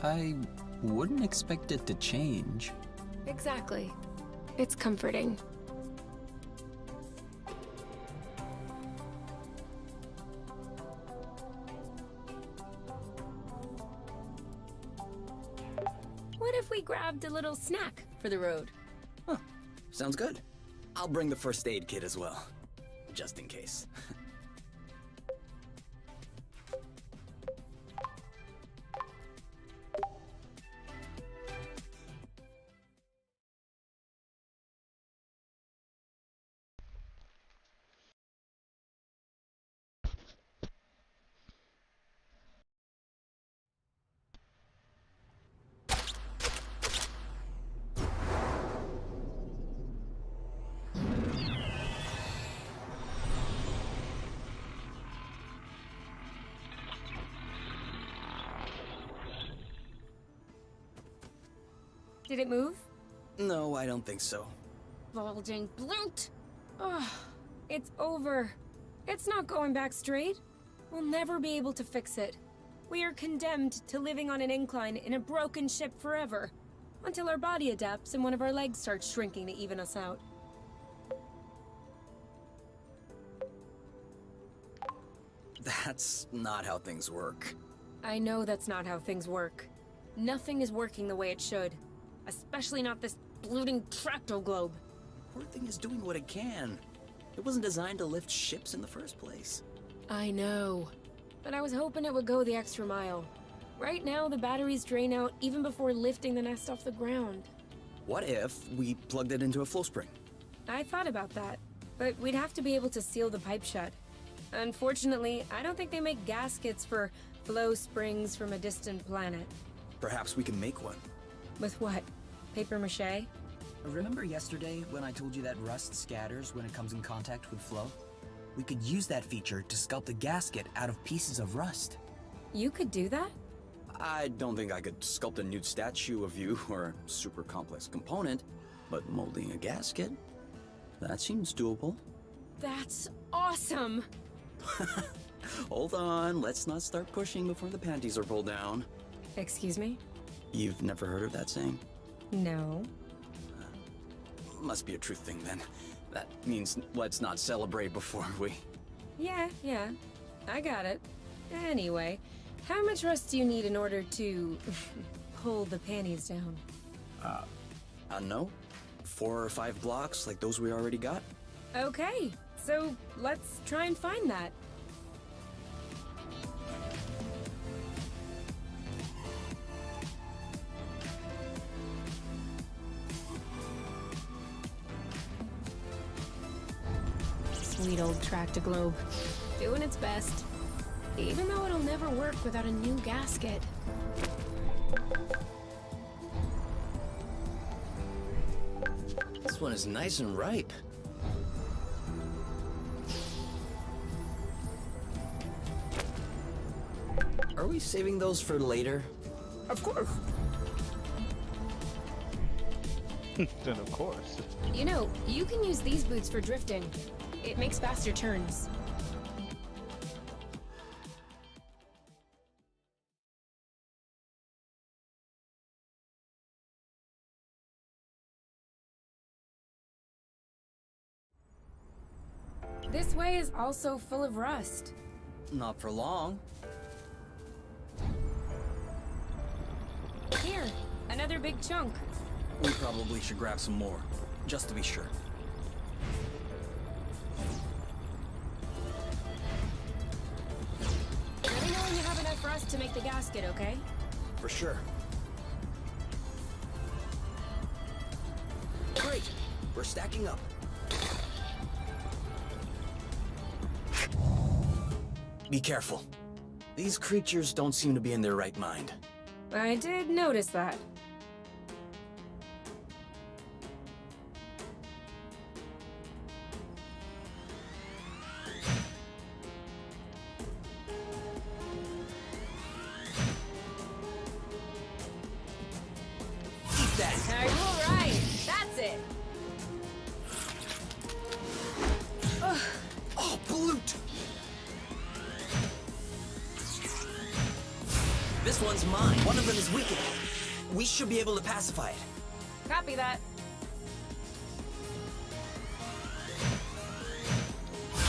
I wouldn't expect it to change.
Exactly. It's comforting. What if we grabbed a little snack for the road?
Huh. Sounds good. I'll bring the first aid kit as well. Just in case.
Did it move?
No, I don't think so.
Bulging bloot.
Oh, it's over. It's not going back straight. We'll never be able to fix it. We are condemned to living on an incline in a broken ship forever, until our body adapts and one of our legs starts shrinking to even us out.
That's not how things work.
I know that's not how things work. Nothing is working the way it should. Especially not this bloating tractoglobe.
Poor thing is doing what it can. It wasn't designed to lift ships in the first place.
I know. But I was hoping it would go the extra mile. Right now, the batteries drain out even before lifting the nest off the ground.
What if we plugged it into a flow spring?
I thought about that, but we'd have to be able to seal the pipe shut. Unfortunately, I don't think they make gaskets for flow springs from a distant planet.
Perhaps we can make one.
With what? Paper mache?
Remember yesterday when I told you that rust scatters when it comes in contact with flow? We could use that feature to sculpt a gasket out of pieces of rust.
You could do that?
I don't think I could sculpt a nude statue of you or a super complex component, but molding a gasket? That seems doable.
That's awesome!
Hold on, let's not start pushing before the panties are pulled down.
Excuse me?
You've never heard of that saying?
No.
Must be a truth thing then. That means let's not celebrate before we...
Yeah. I got it. Anyway, how much rust do you need in order to pull the panties down?
I don't know. 4 or 5 blocks like those we already got?
Okay, so let's try and find that. Sweet old Tractoglobe. Doing its best. Even though it'll never work without a new gasket.
This one is nice and ripe. Are we saving those for later?
Of course.
Then of course.
You know, you can use these boots for drifting. It makes faster turns. This way is also full of rust.
Not for long.
Here, another big chunk.
We probably should grab some more, just to be sure.
Let me know when you have enough rust to make the gasket, okay?
For sure. Great! We're stacking up. Be careful. These creatures don't seem to be in their right mind.
I did notice that.
Eat that!
All right, that's it.
Oh, Bloot! This one's mine. One of them is weakened. We should be able to pacify it.
Copy that.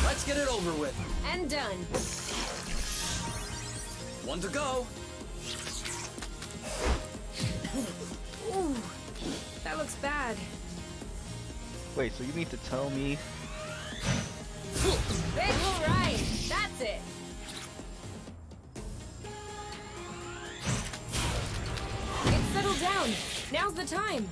Let's get it over with.
And done.
One to go.
Ooh, that looks bad.
Wait, so you mean to tell me?
Big all right, that's it. It's settled down. Now's the time.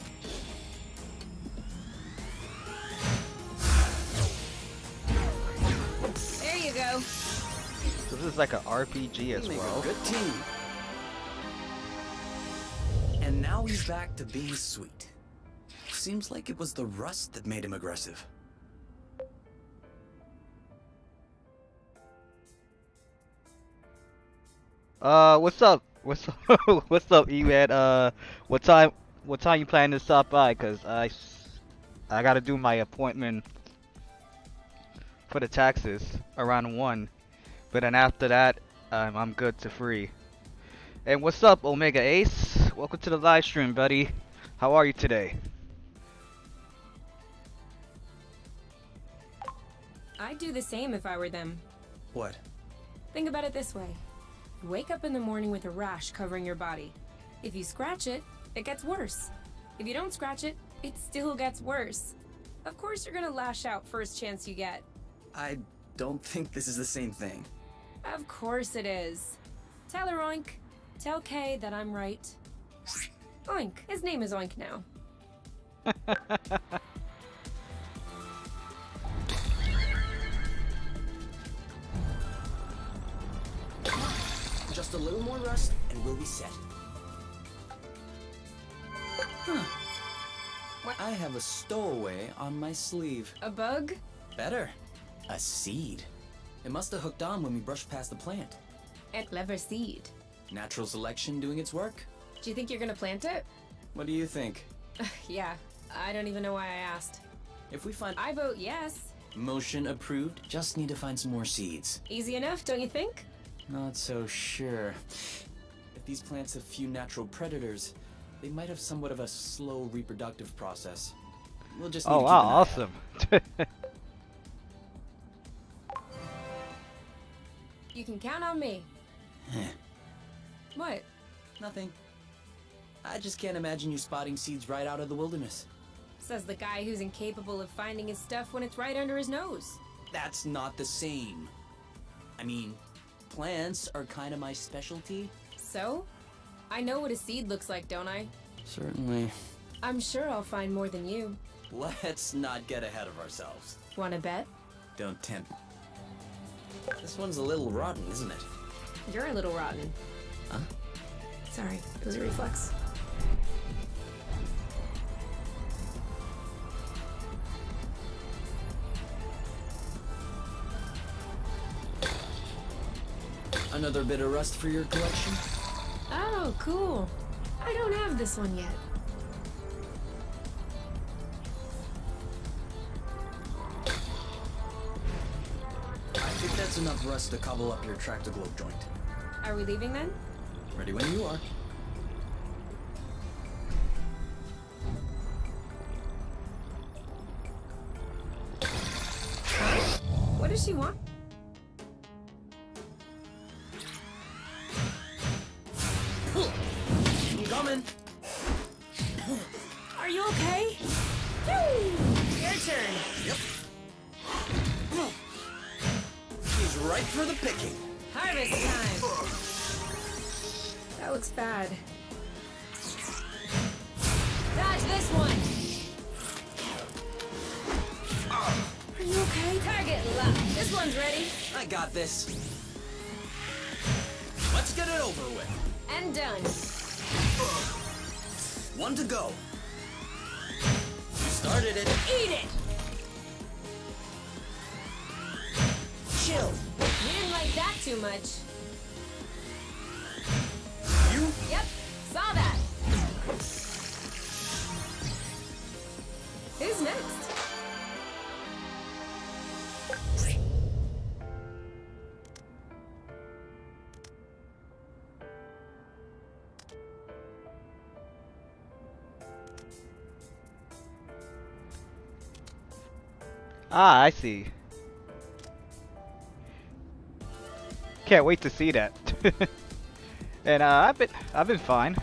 There you go.
So this is like an RPG as
We make
well.
a good team. And now he's back to being sweet. Seems like it was the rust that made him aggressive.
What's up? What's up? What's up, E-Man? what time you plan to stop by? Cause I gotta do my appointment for the taxes around 1. But then after that, I'm good to free. And what's up, Omega Ace? Welcome to the live stream, buddy. How are you today?
I'd do the same if I were them.
What?
Think about it this way. You wake up in the morning with a rash covering your body. If you scratch it, it gets worse. If you don't scratch it, it still gets worse. Of course you're gonna lash out first chance you get.
I don't think this is the same thing.
Of course it is. Tell her Oink. Tell Kay that I'm right. Oink. His name is Oink now.
Just a little more rust, and we'll be set. Huh.
What?
I have a stowaway on my sleeve.
A bug?
Better. A seed. It must have hooked on when we brushed past the plant.
A clever seed.
Natural selection doing its work?
Do you think you're gonna plant it?
What do you think?
Yeah. I don't even know why I asked.
If we find
I vote yes.
motion approved, just need to find some more seeds.
Easy enough, don't you think?
Not so sure. If these plants have few natural predators, they might have somewhat of a slow reproductive process. We'll just need
Oh
to keep
wow,
an eye
awesome.
You can count on me.
out.
What?
Nothing. I just can't imagine you spotting seeds right out of the wilderness.
Says the guy who's incapable of finding his stuff when it's right under his nose.
That's not the same. I mean, plants are kind of my specialty.
So? I know what a seed looks like, don't I?
Certainly.
I'm sure I'll find more than you.
Let's not get ahead of ourselves.
Wanna bet?
Don't tempt. This one's a little rotten, isn't it?
You're a little rotten.
Huh?
Sorry, it was a reflex.
Another bit of rust for your collection?
Oh, cool. I don't have this one yet.
I think that's enough rust to cobble up your tractoglobe joint.
Are we leaving then?
Ready when you are.
What does she want?
I'm coming!
Are you okay? Your turn.
Yep. He's ripe for the picking.
Harvest time. That looks bad. Dodge this one. Are you okay? Target locked. This one's ready.
I got this. Let's get it over with.
And done.
One to go. You started it.
Eat it.
Chill.
You didn't like that too much.
You?
Yep, saw that. Who's next?
Ah, I see. Can't wait to see that. And I've been fine.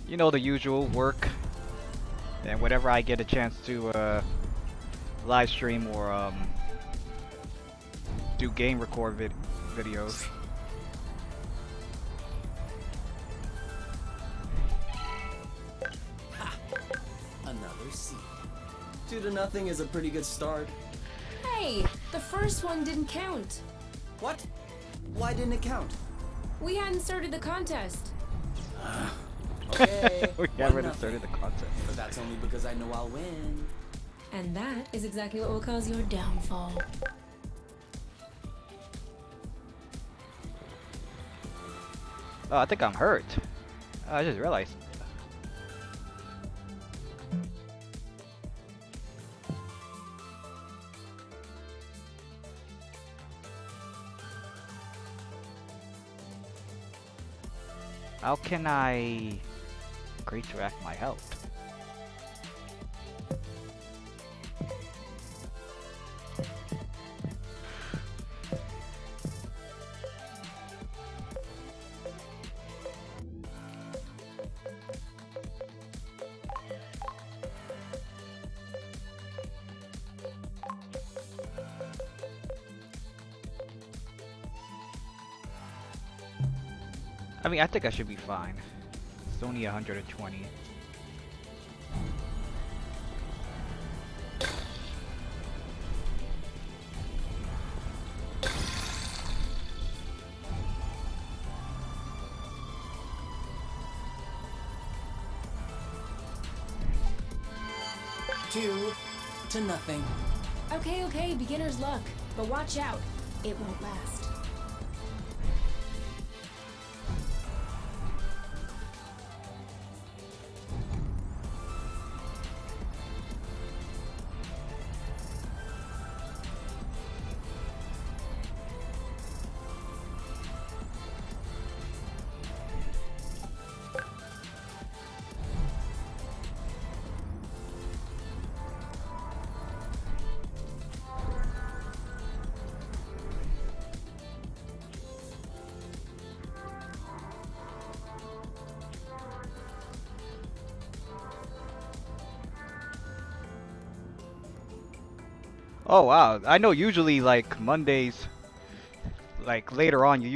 You know, the usual work. And whenever I get a chance to live stream or do game record videos.
Another seed. 2-0 is a pretty good start.
Hey, the first one didn't count.
What? Why didn't it count?
We hadn't started the contest.
Okay.
We
1-0.
haven't started the contest.
But that's only because I know I'll win.
And that is exactly what will cause your downfall.
Oh, I think I'm hurt. I just realized. How can I retract my health? I mean, I think I should be fine. It's only 120.
Two to nothing.
Okay, okay, beginner's luck. But watch out. It won't last.
Oh wow, I know usually like Mondays, like later on, you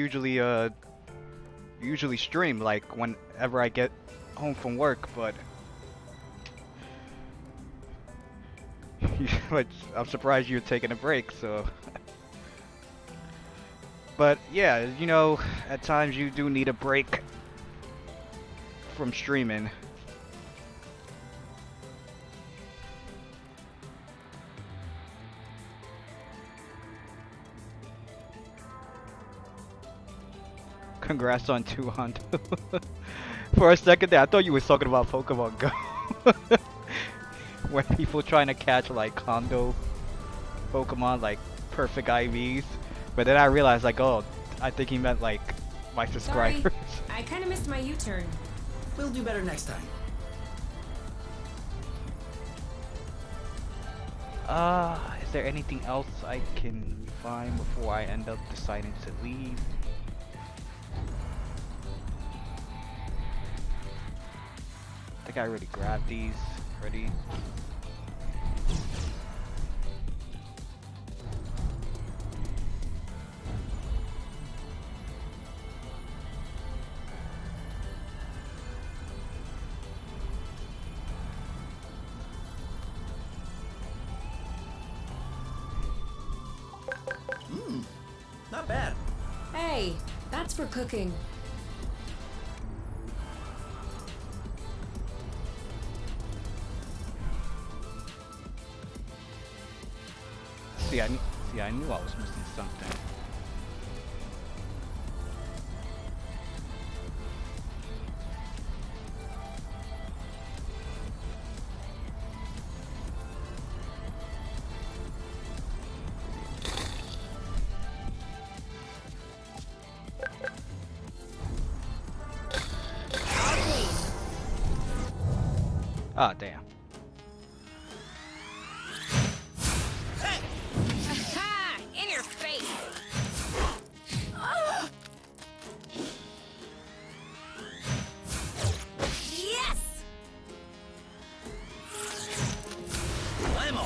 usually stream like whenever I get home from work, but but I'm surprised you're taking a break, so. But yeah, you know, at times you do need a break from streaming. Congrats on 200. For a second there, I thought you was talking about Pokemon Go. When people trying to catch like condo Pokemon, like perfect IVs. But then I realized like, oh, I think he meant like my subscribers.
Sorry, I kind of missed my U-turn.
We'll do better next time.
Is there anything else I can find before I end up deciding to leave? I think I already grabbed these already.
Not bad.
Hey, that's for cooking.
See, I knew I was missing something. Ah, damn.
Ha! In your face! Yes!
Lamo!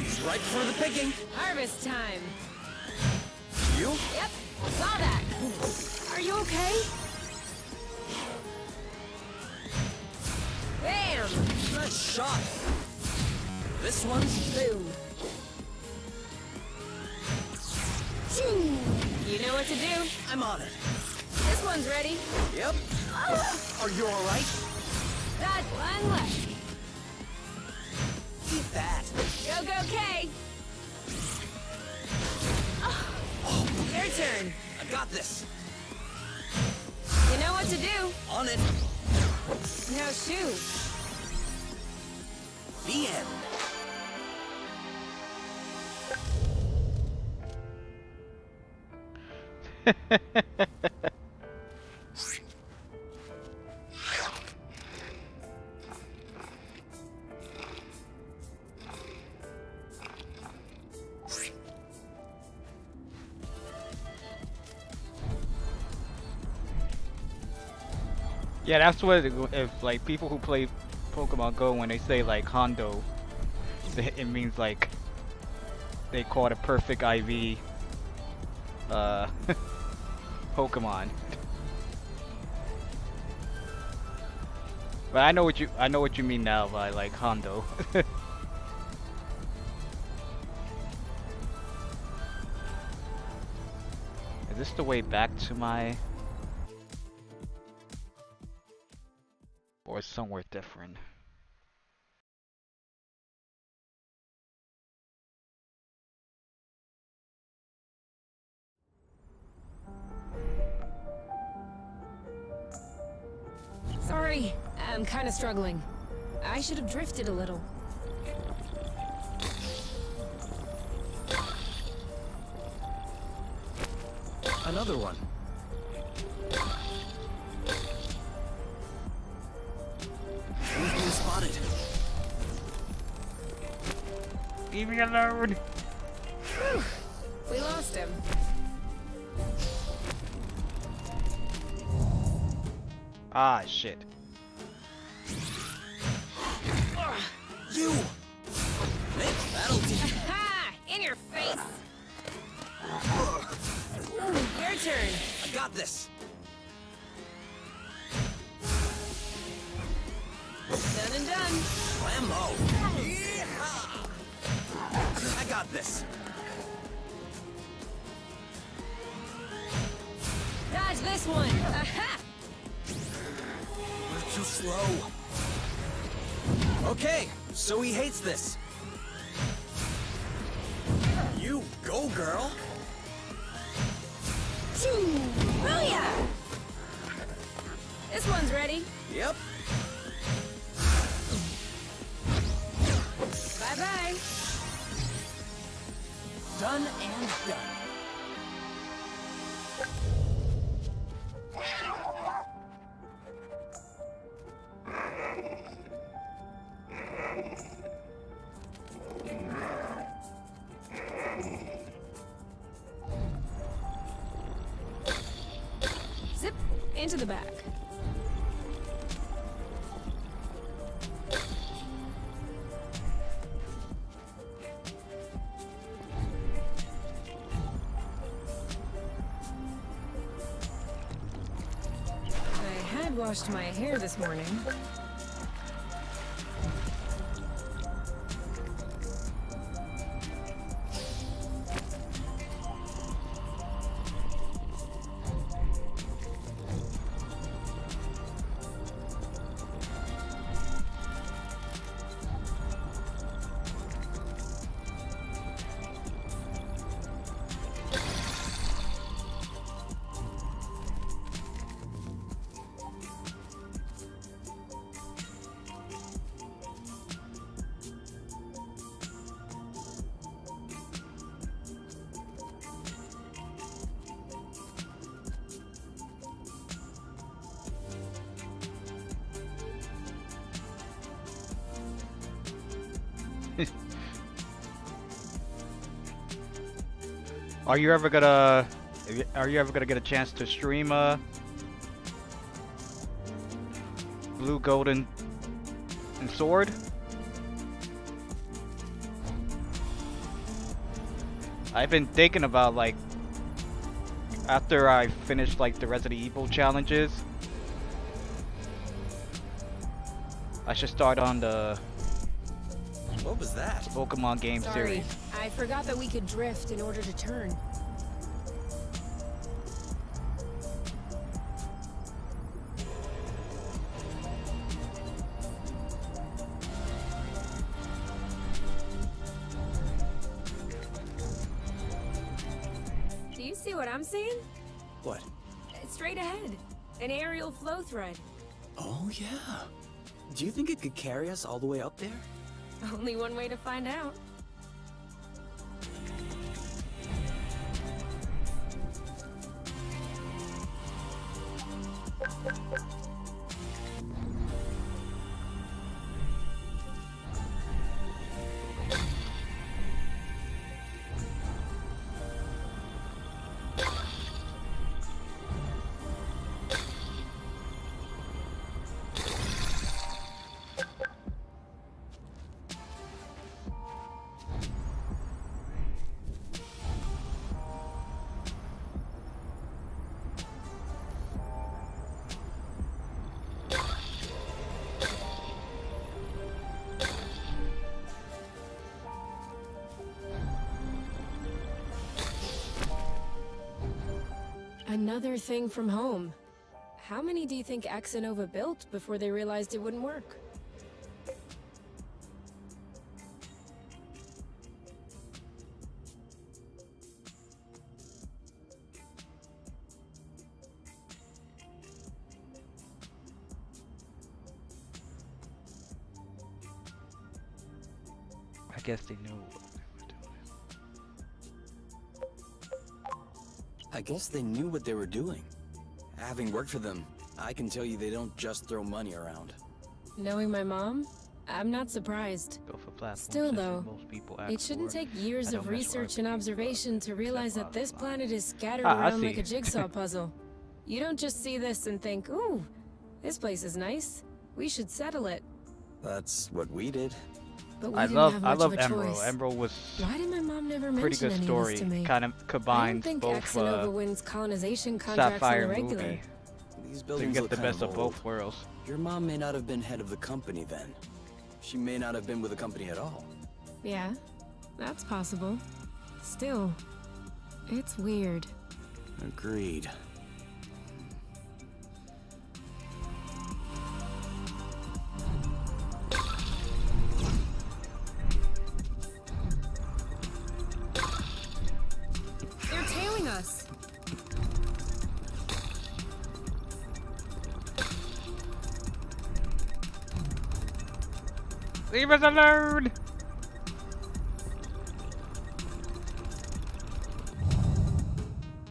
He's right for the picking.
Harvest time.
You?
Yep, saw that. Are you okay? Bam!
Nice shot. This one's
Boom. Choo! You know what to do.
I'm on it.
This one's ready.
Yep. Are you all right?
That one left.
Eat that.
Go, go, Kay! Your turn.
I got this.
You know what to do.
On it.
Now shoot.
The end.
Yeah, that's what if like people who play Pokemon Go, when they say like Hondo, it means like they call it a perfect IV Pokemon. But I know what you mean now by like Hondo. Is this the way back to my, or somewhere different?
Sorry, I'm kind of struggling. I should have drifted a little.
Another one. We've been spotted.
Leave me alone!
Whew. We lost him.
Ah, shit.
You! Nick, that'll teach.
Ha! In your face! Your turn.
I got this.
Done and done.
Whammo! Yeehaw! I got this.
Dodge this one. Aha!
We're too slow. Okay, so he hates this. You go, girl.
Choo! Booyah! This one's ready.
Yep.
Bye-bye.
Done and done.
Zip into the back. I had washed my hair this morning.
Are you ever gonna get a chance to stream Blue, Golden, and Sword? I've been thinking about, like, after I finish like the Resident Evil challenges, I should start on the
What was that?
Pokemon game
Sorry,
series.
I forgot that we could drift in order to turn. Do you see what I'm seeing?
What?
Straight ahead. An aerial flow thread.
Oh, yeah. Do you think it could carry us all the way up there?
Only one way to find out. Another thing from home. How many do you think Axonova built before they realized it wouldn't work?
I guess they knew what they were doing.
I guess they knew what they were doing. Having worked for them, I can tell you they don't just throw money around.
Knowing my mom, I'm not surprised.
Go for platforms.
Still
since
though,
most people
it
ask
shouldn't
for.
take years
I
of
don't mess with
research and
RPGs,
observation to realize that this
Sephiroth.
planet is scattered
Ah, I
around like a
see.
jigsaw puzzle. You don't just see this and think, ooh, this place is nice. We should settle it.
That's what we did.
But we
I
didn't
love
have
I
much
love
of a
Emerald.
choice.
Emerald was
Why did my mom never
pretty
mention
good
any
story.
of this to me?
Kind of
I don't
combines
think
both
Axonova wins colonization contracts on
Sapphire
the
and
regular.
Ruby.
These
So you
buildings
get
look
the
kind
best of
old.
both worlds.
Your mom may not have been head of the company then. She may not have been with the company at all.
Yeah, that's possible. Still, it's weird.
Agreed.
They're tailing us.
Leave us alone!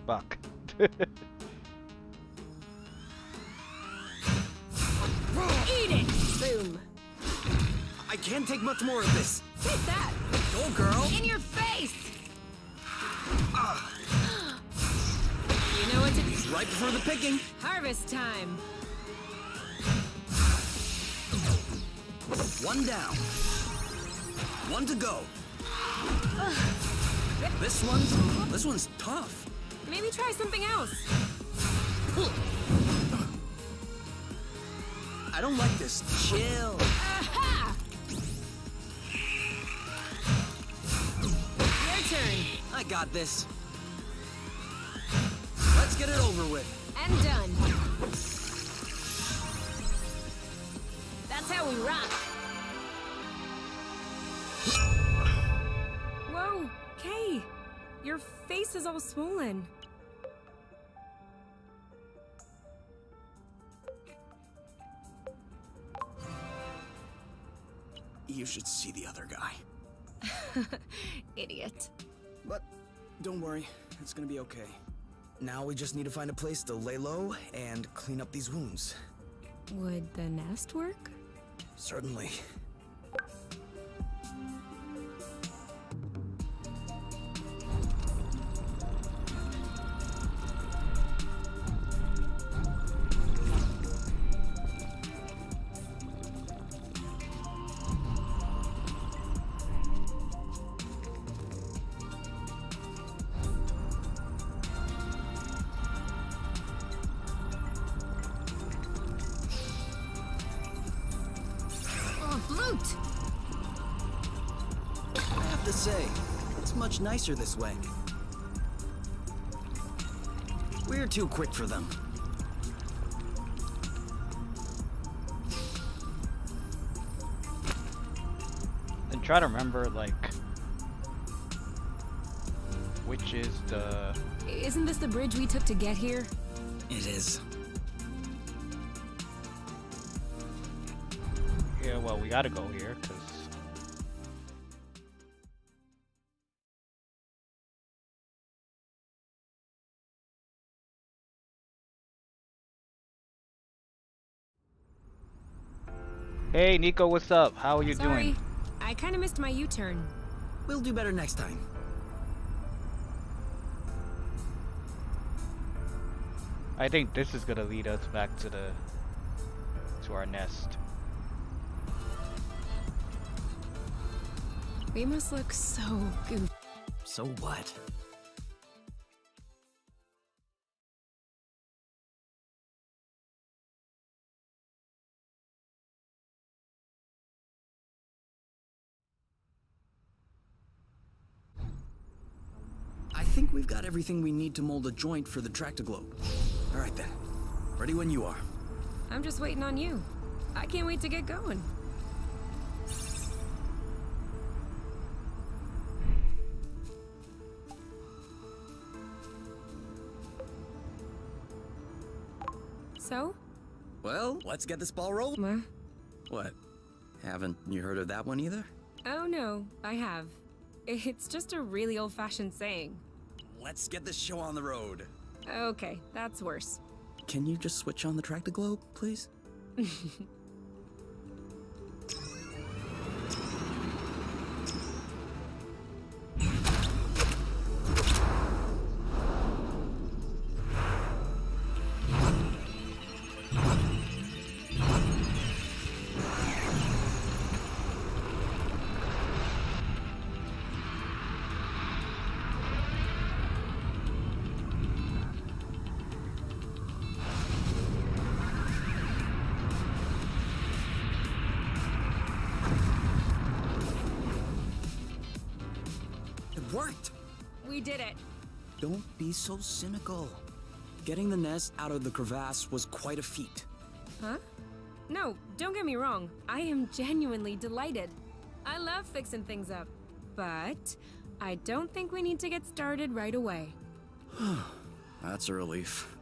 Fuck.
Eat it! Boom.
I can't take much more of this.
Take that!
Go, girl!
In your face! You know what to do.
Right before the picking.
Harvest time.
One down. One to go. This one's tough.
Maybe try something else.
I don't like this. Chill.
Aha! Your turn.
I got this. Let's get it over with.
And done. That's how we rock. Whoa, Kay. Your face is all swollen.
You should see the other guy.
Idiot.
But don't worry, it's gonna be okay. Now we just need to find a place to lay low and clean up these wounds.
Would the nest work?
Certainly.
Oh, loot!
I have to say, it's much nicer this way. We're too quick for them.
And try to remember, like, which is the...
Isn't this the bridge we took to get here?
It is.
Yeah, well, we gotta go here, because... Hey, Nico, what's up? How are you
Sorry,
doing?
I kind of missed my U-turn.
We'll do better next time.
I think this is gonna lead us back to our nest.
We must look so goofy.
So what? I
think we've got everything we need to mold a joint for the Tractoglobe. All right then. Ready when you are.
I'm just waiting on you. I can't wait to get going. So?
Well, let's get this ball rolling. What? Haven't you heard of that one either?
Oh no, I have. It's just a really old-fashioned saying.
Let's get this show on the road.
Okay, that's worse.
Can you just switch on the Tractoglobe, please? It worked!
We did it.
Don't be so cynical. Getting the nest out of the crevasse was quite a feat.
Huh? No, don't get me wrong. I am genuinely delighted. I love fixing things up. But I don't think we need to get started right away.
That's a relief.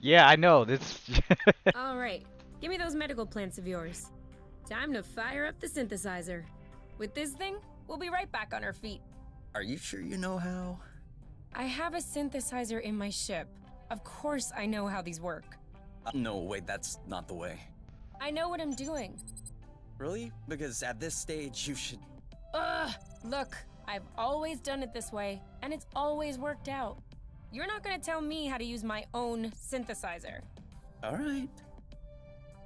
Yeah, I know. This.
All right, give me those medical plants of yours. Time to fire up the synthesizer. With this thing, we'll be right back on our feet.
Are you sure you know how?
I have a synthesizer in my ship. Of course I know how these work.
No, wait, that's not the way.
I know what I'm doing.
Really? Because at this stage, you should...
Ugh! Look, I've always done it this way, and it's always worked out. You're not gonna tell me how to use my own synthesizer.
All right.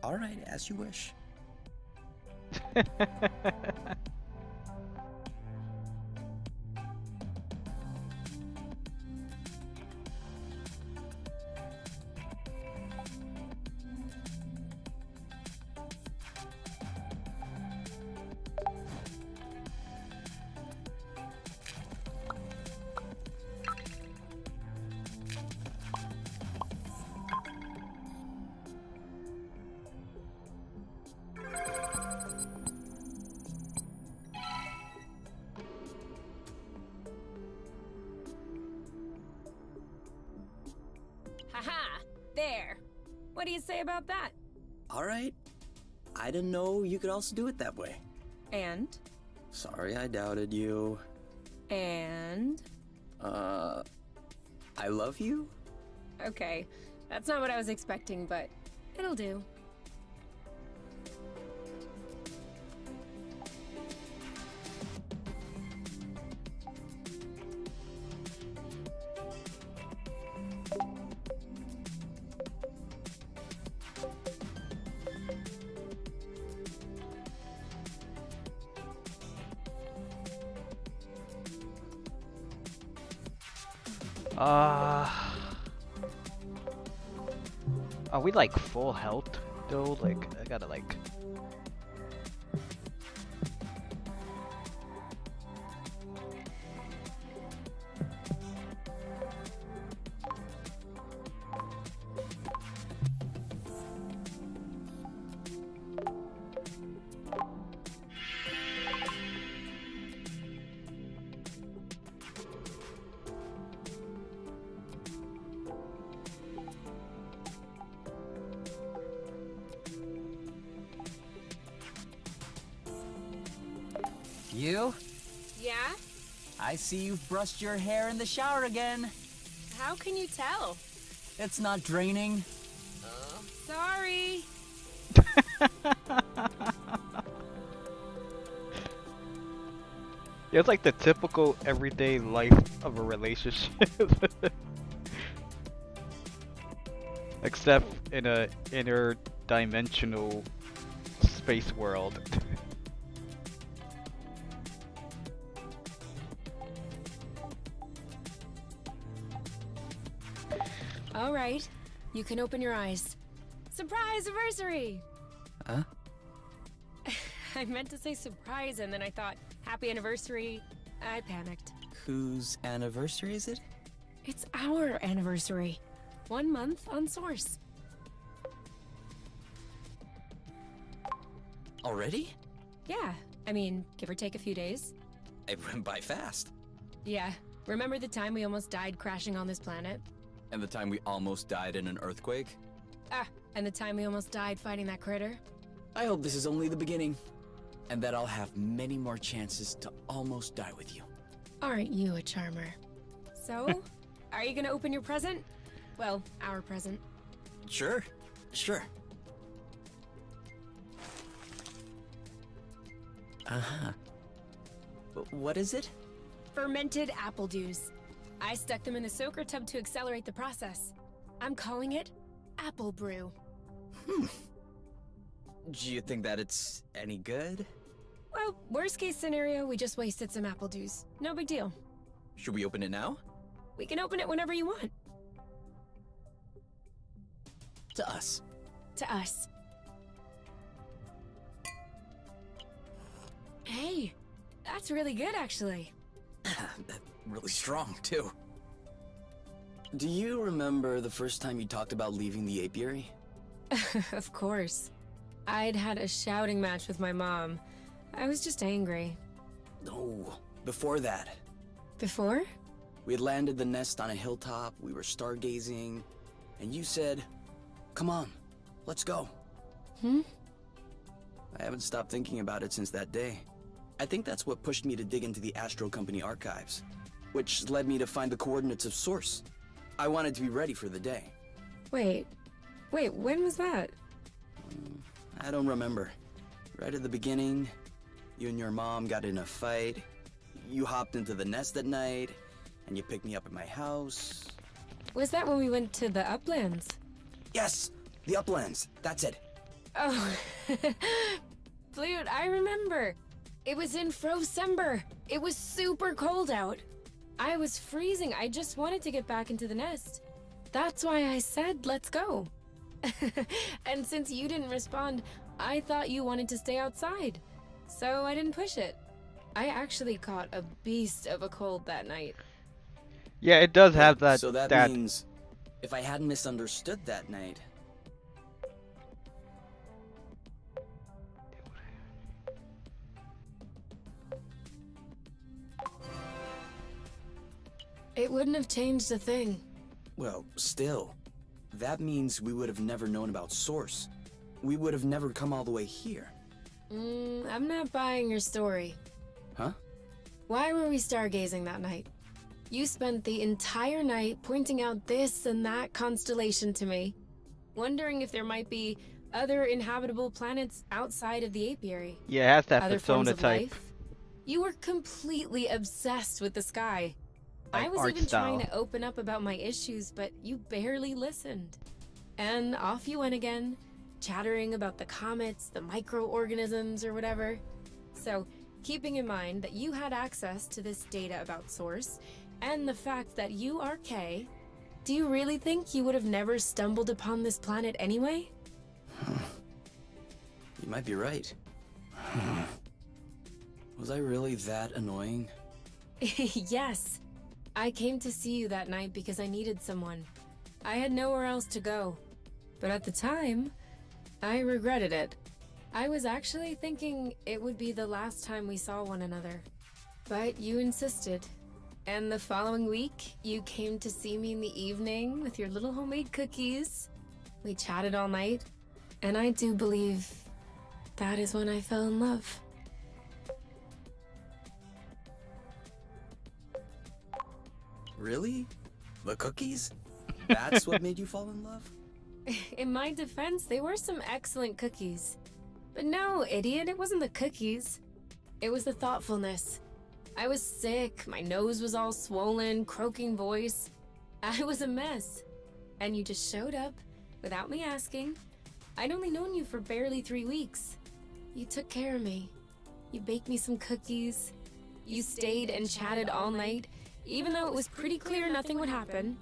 All right, as you wish.
Haha! There! What do you say about that?
All right. I didn't know you could also do it that way.
And?
Sorry, I doubted you.
And?
I love you?
Okay, that's not what I was expecting, but it'll do.
Are we like full health though? Like, I gotta like.
You?
Yeah?
I see you've brushed your hair in the shower again.
How can you tell?
It's not draining.
Sorry.
Yeah, it's like the typical everyday life of a relationship. Except in a interdimensional space world.
All right. You can open your eyes. Surprise anniversary!
Huh?
I meant to say surprise, and then I thought, happy anniversary. I panicked.
Whose anniversary is it?
It's our anniversary. 1 month on Source.
Already?
Yeah, I mean, give or take a few days.
It went by fast.
Yeah, remember the time we almost died crashing on this planet?
And the time we almost died in an earthquake?
Ah, and the time we almost died fighting that critter?
I hope this is only the beginning, and that I'll have many more chances to almost die with you.
Aren't you a charmer? So, are you gonna open your present? Well, our present.
Sure. Uh-huh. What is it?
Fermented apple dews. I stuck them in the soaker tub to accelerate the process. I'm calling it Apple Brew.
Do you think that it's any good?
Well, worst case scenario, we just wasted some apple dews. No big deal.
Should we open it now?
We can open it whenever you want.
To us.
To us. Hey, that's really good, actually.
That's really strong, too. Do you remember the first time you talked about leaving the apiary?
Of course. I'd had a shouting match with my mom. I was just angry.
No, before that.
Before?
We had landed the nest on a hilltop, we were stargazing, and you said, "Come on, let's go." I haven't stopped thinking about it since that day. I think that's what pushed me to dig into the Astro Company archives, which led me to find the coordinates of Source. I wanted to be ready for the day.
Wait, when was that?
I don't remember. Right at the beginning, you and your mom got in a fight. You hopped into the nest at night, and you picked me up at my house.
Was that when we went to the Uplands?
Yes, the Uplands. That's it.
Oh, Flute, I remember. It was in Frocember. It was super cold out. I was freezing. I just wanted to get back into the nest. That's why I said, let's go. And since you didn't respond, I thought you wanted to stay outside. So I didn't push it. I actually caught a beast of a cold that night.
Yeah, it does have that.
So that means, if I hadn't misunderstood that night...
It wouldn't have changed a thing.
Well, still, that means we would have never known about Source. We would have never come all the way here.
I'm not buying your story.
Huh?
Why were we stargazing that night? You spent the entire night pointing out this and that constellation to me, wondering if there might be other inhabitable planets outside of the apiary.
Yeah, it has that
Other forms
persona
of
type.
life. You were completely obsessed with the sky.
Like
I was
art
even
style.
trying to open up about my issues, but you barely listened. And off you went again, chattering about the comets, the microorganisms, or whatever. So, keeping in mind that you had access to this data about Source, and the fact that you are Kay, do you really think you would have never stumbled upon this planet anyway?
You might be right. Was I really that annoying?
Yes. I came to see you that night because I needed someone. I had nowhere else to go. But at the time, I regretted it. I was actually thinking it would be the last time we saw one another. But you insisted. And the following week, you came to see me in the evening with your little homemade cookies. We chatted all night. And I do believe that is when I fell in love.
Really? The cookies? That's what made you fall in love?
In my defense, they were some excellent cookies. But no, idiot, it wasn't the cookies. It was the thoughtfulness. I was sick, my nose was all swollen, croaking voice. I was a mess. And you just showed up, without me asking. I'd only known you for barely 3 weeks. You took care of me. You baked me some cookies. You stayed and chatted all night, even though it was pretty clear nothing would happen.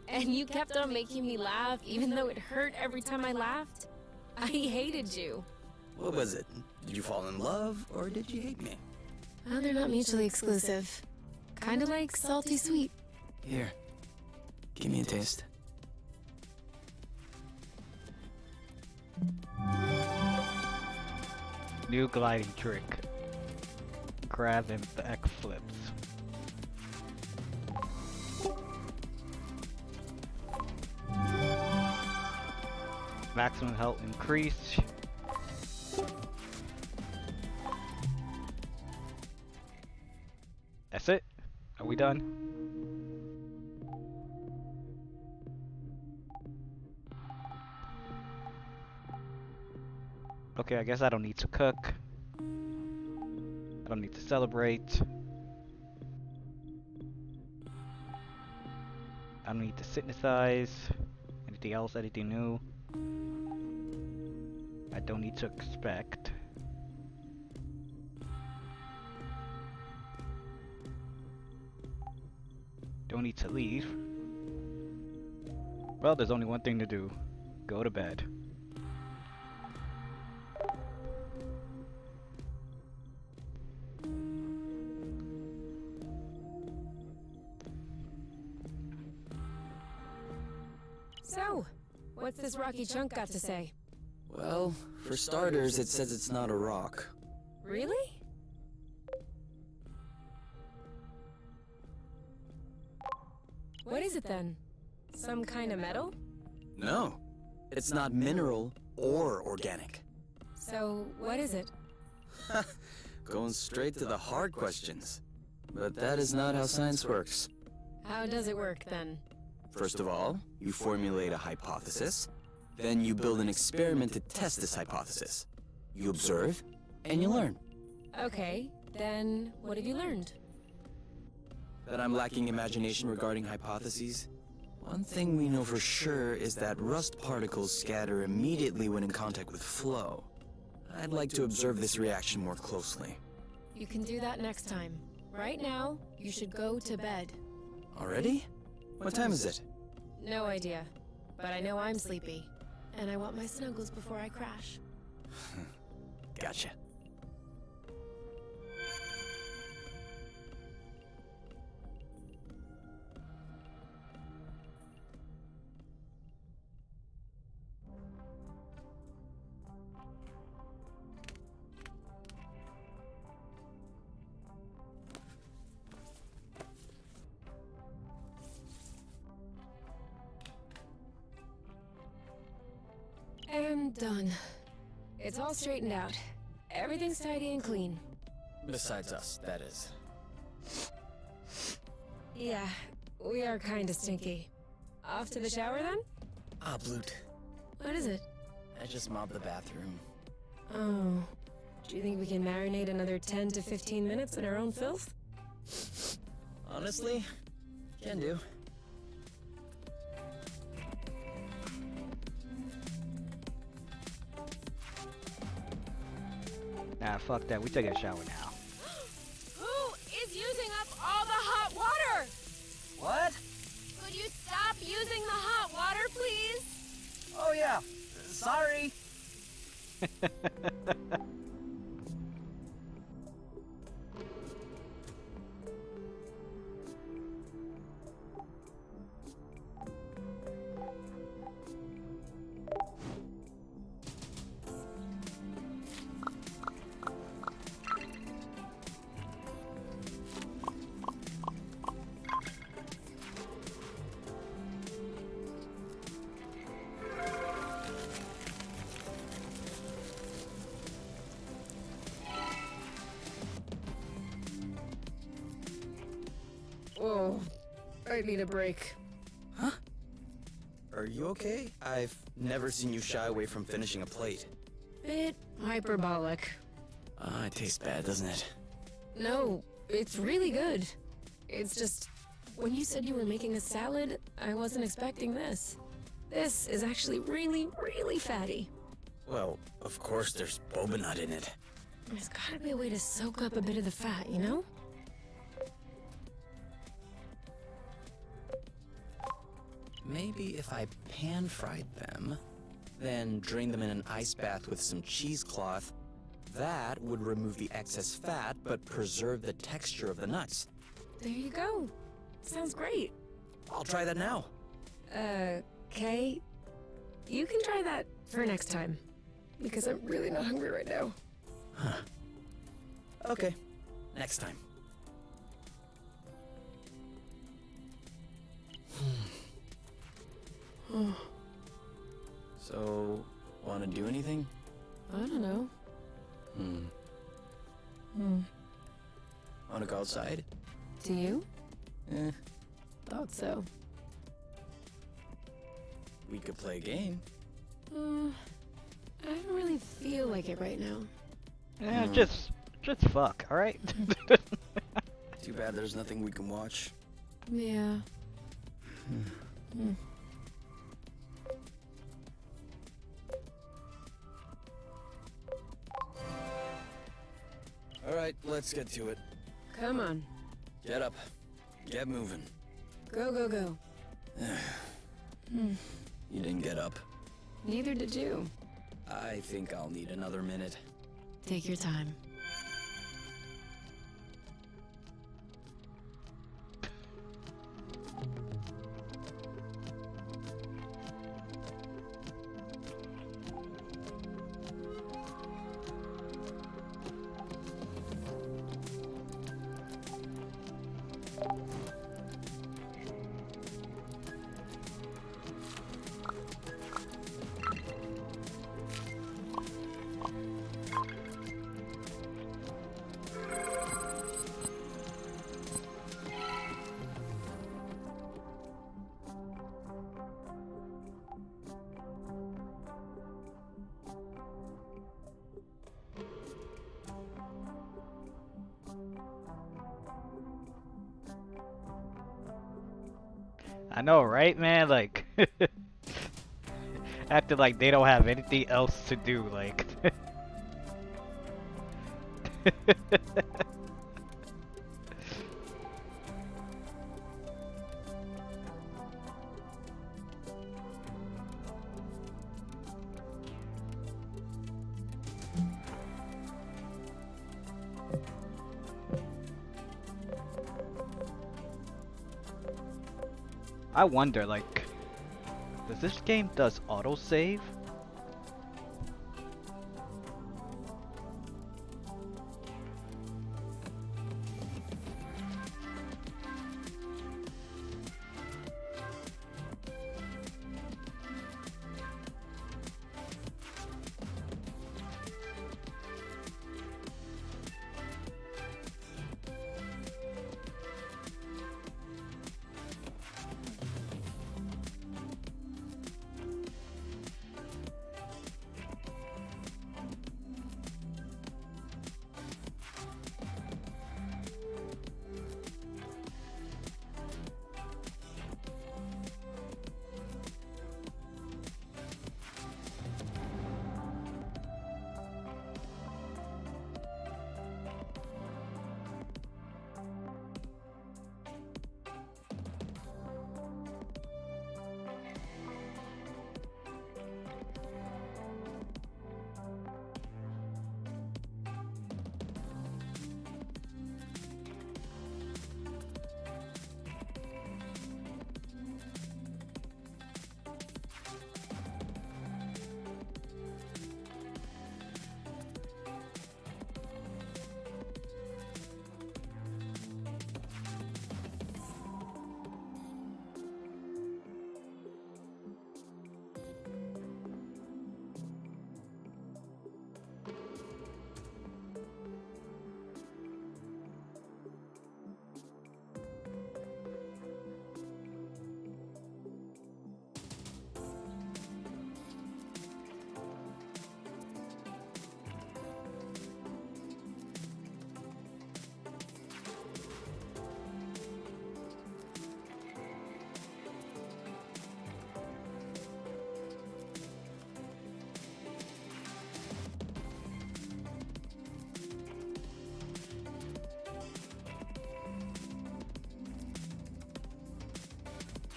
And you kept on making me laugh even though it hurt every time I laughed? I hated you.
What was it? Did you fall in love, or did you hate me?
Well, they're not mutually exclusive. Kinda like salty sweet.
Here, give me a taste.
New gliding trick. Grab and back flips. Maximum health increase. That's it? Are we done? Okay, I guess I don't need to cook. I don't need to celebrate. I don't need to synthesize. Anything else? Anything new? I don't need to expect. Don't need to leave. Well, there's only one thing to do. Go to bed.
So, what's this rocky chunk got to say?
Well, for starters, it says it's not a rock.
Really? What is it then? Some kind of metal?
No, it's not mineral or organic.
So, what is it?
Going straight to the hard questions. But that is not how science works.
How does it work then?
First of all, you formulate a hypothesis. Then you build an experiment to test this hypothesis. You observe, and you learn.
Okay, then what have you learned?
That I'm lacking imagination regarding hypotheses? One thing we know for sure is that rust particles scatter immediately when in contact with flow. I'd like to observe this reaction more closely.
You can do that next time. Right now, you should go to bed.
Already? What time is it?
No idea, but I know I'm sleepy. And I want my snuggles before I crash.
Gotcha.
And done. It's all straightened out. Everything's tidy and clean.
Besides us, that is.
Yeah, we are kinda stinky. Off to the shower then?
Ah, Blut.
What is it?
I just mobbed the bathroom.
Oh. Do you think we can marinate another 10 to 15 minutes in our own filth?
Honestly, can do.
Nah, fuck that. We take a shower now.
Who is using up all the hot water?
What?
Could you stop using the hot water, please?
Oh yeah. Sorry.
Oh, I need a break.
Are you okay? I've never seen you shy away from finishing a plate.
Bit hyperbolic.
It tastes bad, doesn't it?
No, it's really good. It's just, when you said you were making a salad, I wasn't expecting this. This is actually really, really fatty.
Well, of course there's boba nut in it.
There's gotta be a way to soak up a bit of the fat, you know?
maybe if I pan-fried them, then drain them in an ice bath with some cheesecloth, that would remove the excess fat but preserve the texture of the nuts.
There you go. Sounds great.
I'll try that now.
Kay, you can try that for next time. Because I'm really not hungry right now.
Huh. Okay, next time. So, wanna do anything?
I don't know.
Wanna go outside?
Do you?
Eh,
Thought so.
we could play a game.
I don't really feel like it right now.
Yeah, just fuck, alright?
Too bad there's nothing we can watch.
Yeah.
Alright, let's get to it.
Come on.
Get up. Get moving.
Go, go, go.
You didn't get up.
Neither did you.
I think I'll need another minute.
Take your time.
I know, right, man? Like, acting like they don't have anything else to do, like. I wonder, like, does this game does autosave?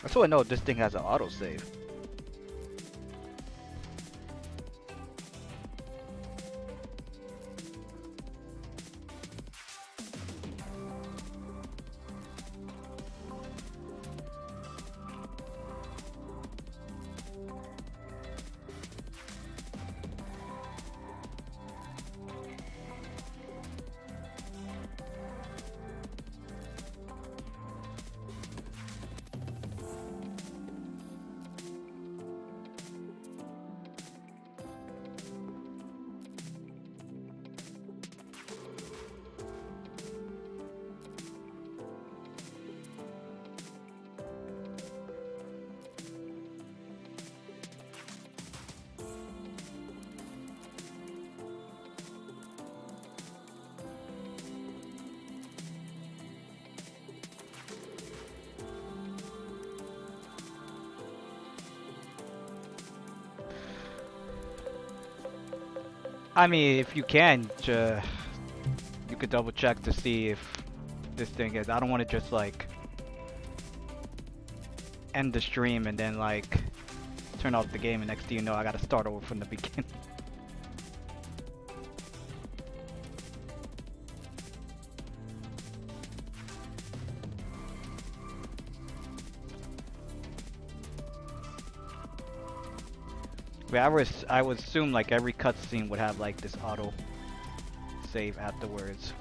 I still know this thing has an autosave. I mean, if you can, you could double check to see if this thing is. I don't want to just like end the stream and then like turn off the game, and next thing you know, I gotta start over from the beginning. But I would assume like every cutscene would have like this auto save afterwards.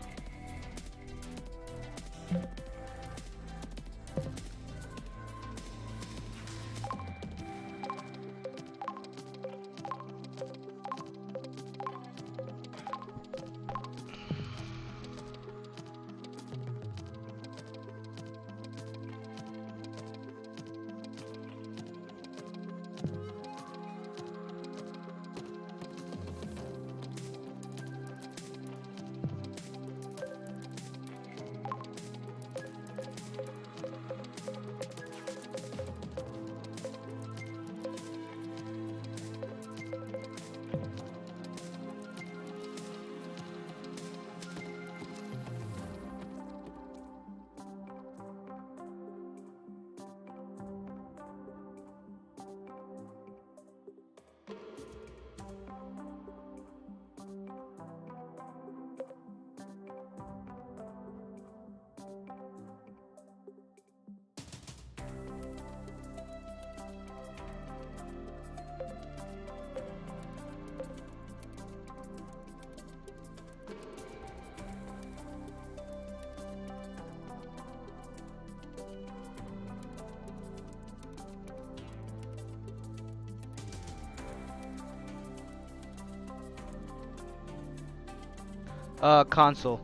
Console.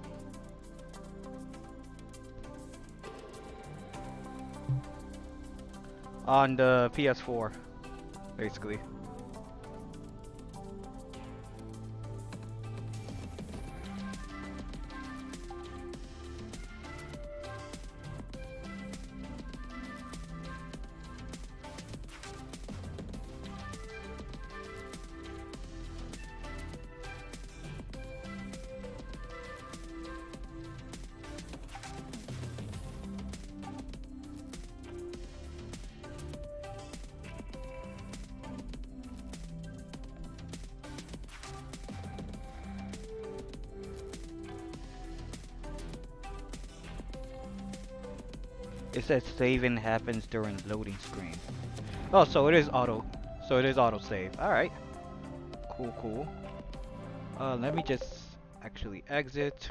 On the PS4, basically. It says saving happens during loading screen. Oh, so it is auto. So it is auto save. All right. Cool, cool. Let me just actually exit.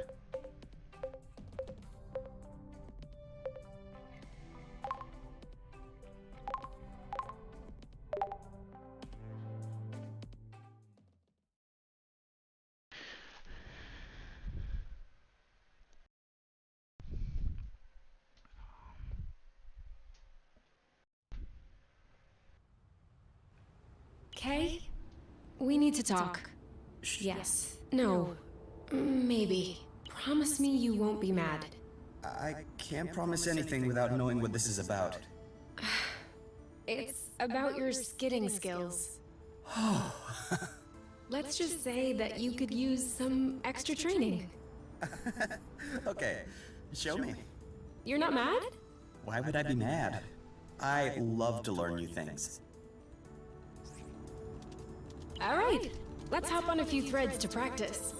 Kay? We need to talk. Yes. No. Maybe. Promise me you won't be mad.
I can't promise anything without knowing what this is about.
It's about your skidding skills. Let's just say that you could use some extra training.
Okay, show me.
You're not mad?
Why would I be mad?
I love to learn new things.
All right, let's hop on a few threads to practice.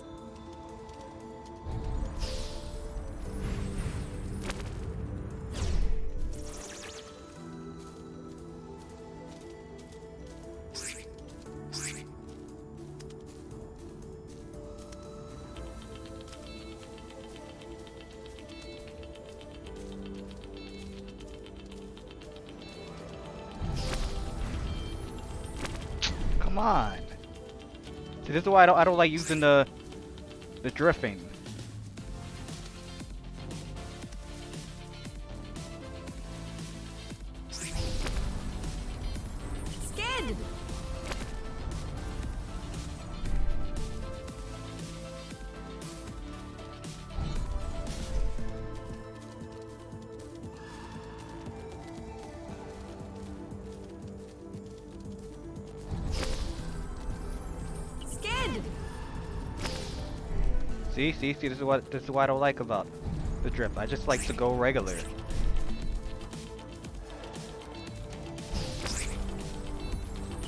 Come on. See, this is why I don't like using the drifting.
Skid! Skid!
See, this is what I don't like about the drift. I just like to go regular.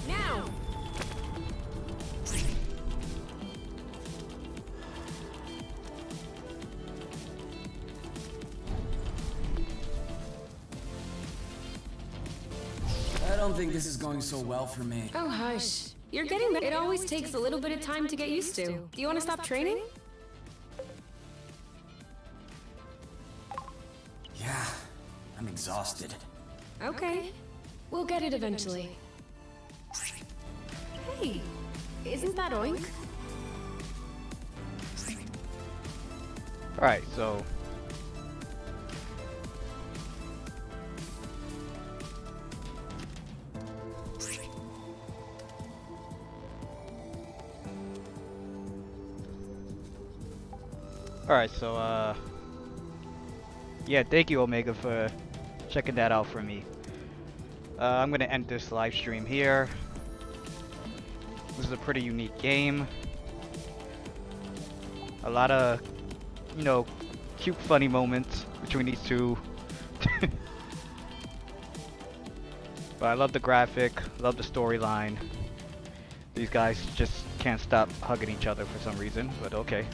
Now!
I don't think this is going so well for me.
Oh, hush. You're getting better. It always takes a little bit of time to get used to. Do you want to stop training?
Yeah, I'm exhausted.
Okay. We'll get it eventually. Hey, isn't that Oink?
Alright, so yeah, thank you Omega for checking that out for me. I'm gonna end this live stream here. This is a pretty unique game. A lot of, you know, cute funny moments between these two. But I love the graphic, love the storyline. These guys just can't stop hugging each other for some reason, but okay.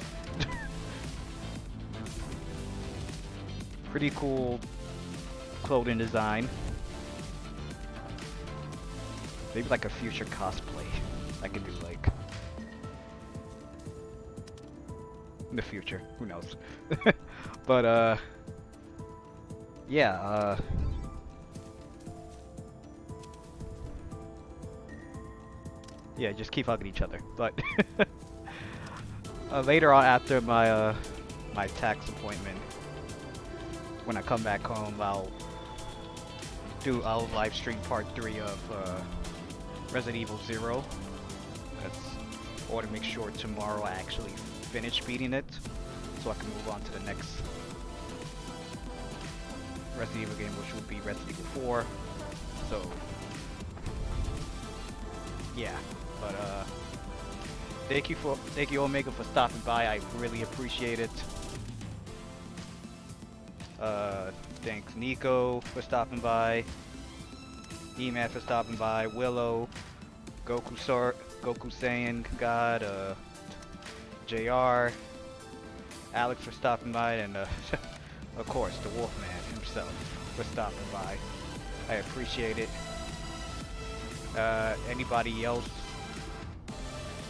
Pretty cool clothing design. Maybe like a future cosplay I could do, like in the future, who knows. But yeah, yeah, just keep hugging each other. But later on, after my my tax appointment, when I come back home, I'll live stream part 3 of Resident Evil 0. I want to make sure tomorrow I actually finish beating it, so I can move on to the next Resident Evil game, which will be Resident Evil 4. So yeah, but thank you Omega for stopping by. I really appreciate it. Thanks Nico for stopping by, E-Man for stopping by, Willow, Goku Saiyan God, JR, Alex for stopping by, and of course the Wolfman himself for stopping by. I appreciate it. Anybody else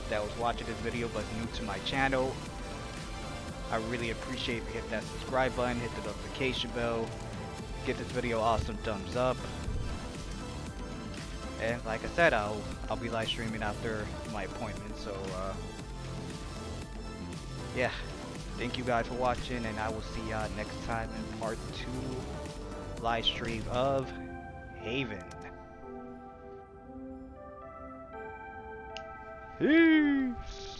that was watching this video but new to my channel, I really appreciate if you hit that subscribe button, hit the notification bell, give this video awesome thumbs up. And like I said, I'll be live streaming after my appointment, so yeah. Thank you guys for watching, and I will see y'all next time in part 2 live stream of Haven. Peace!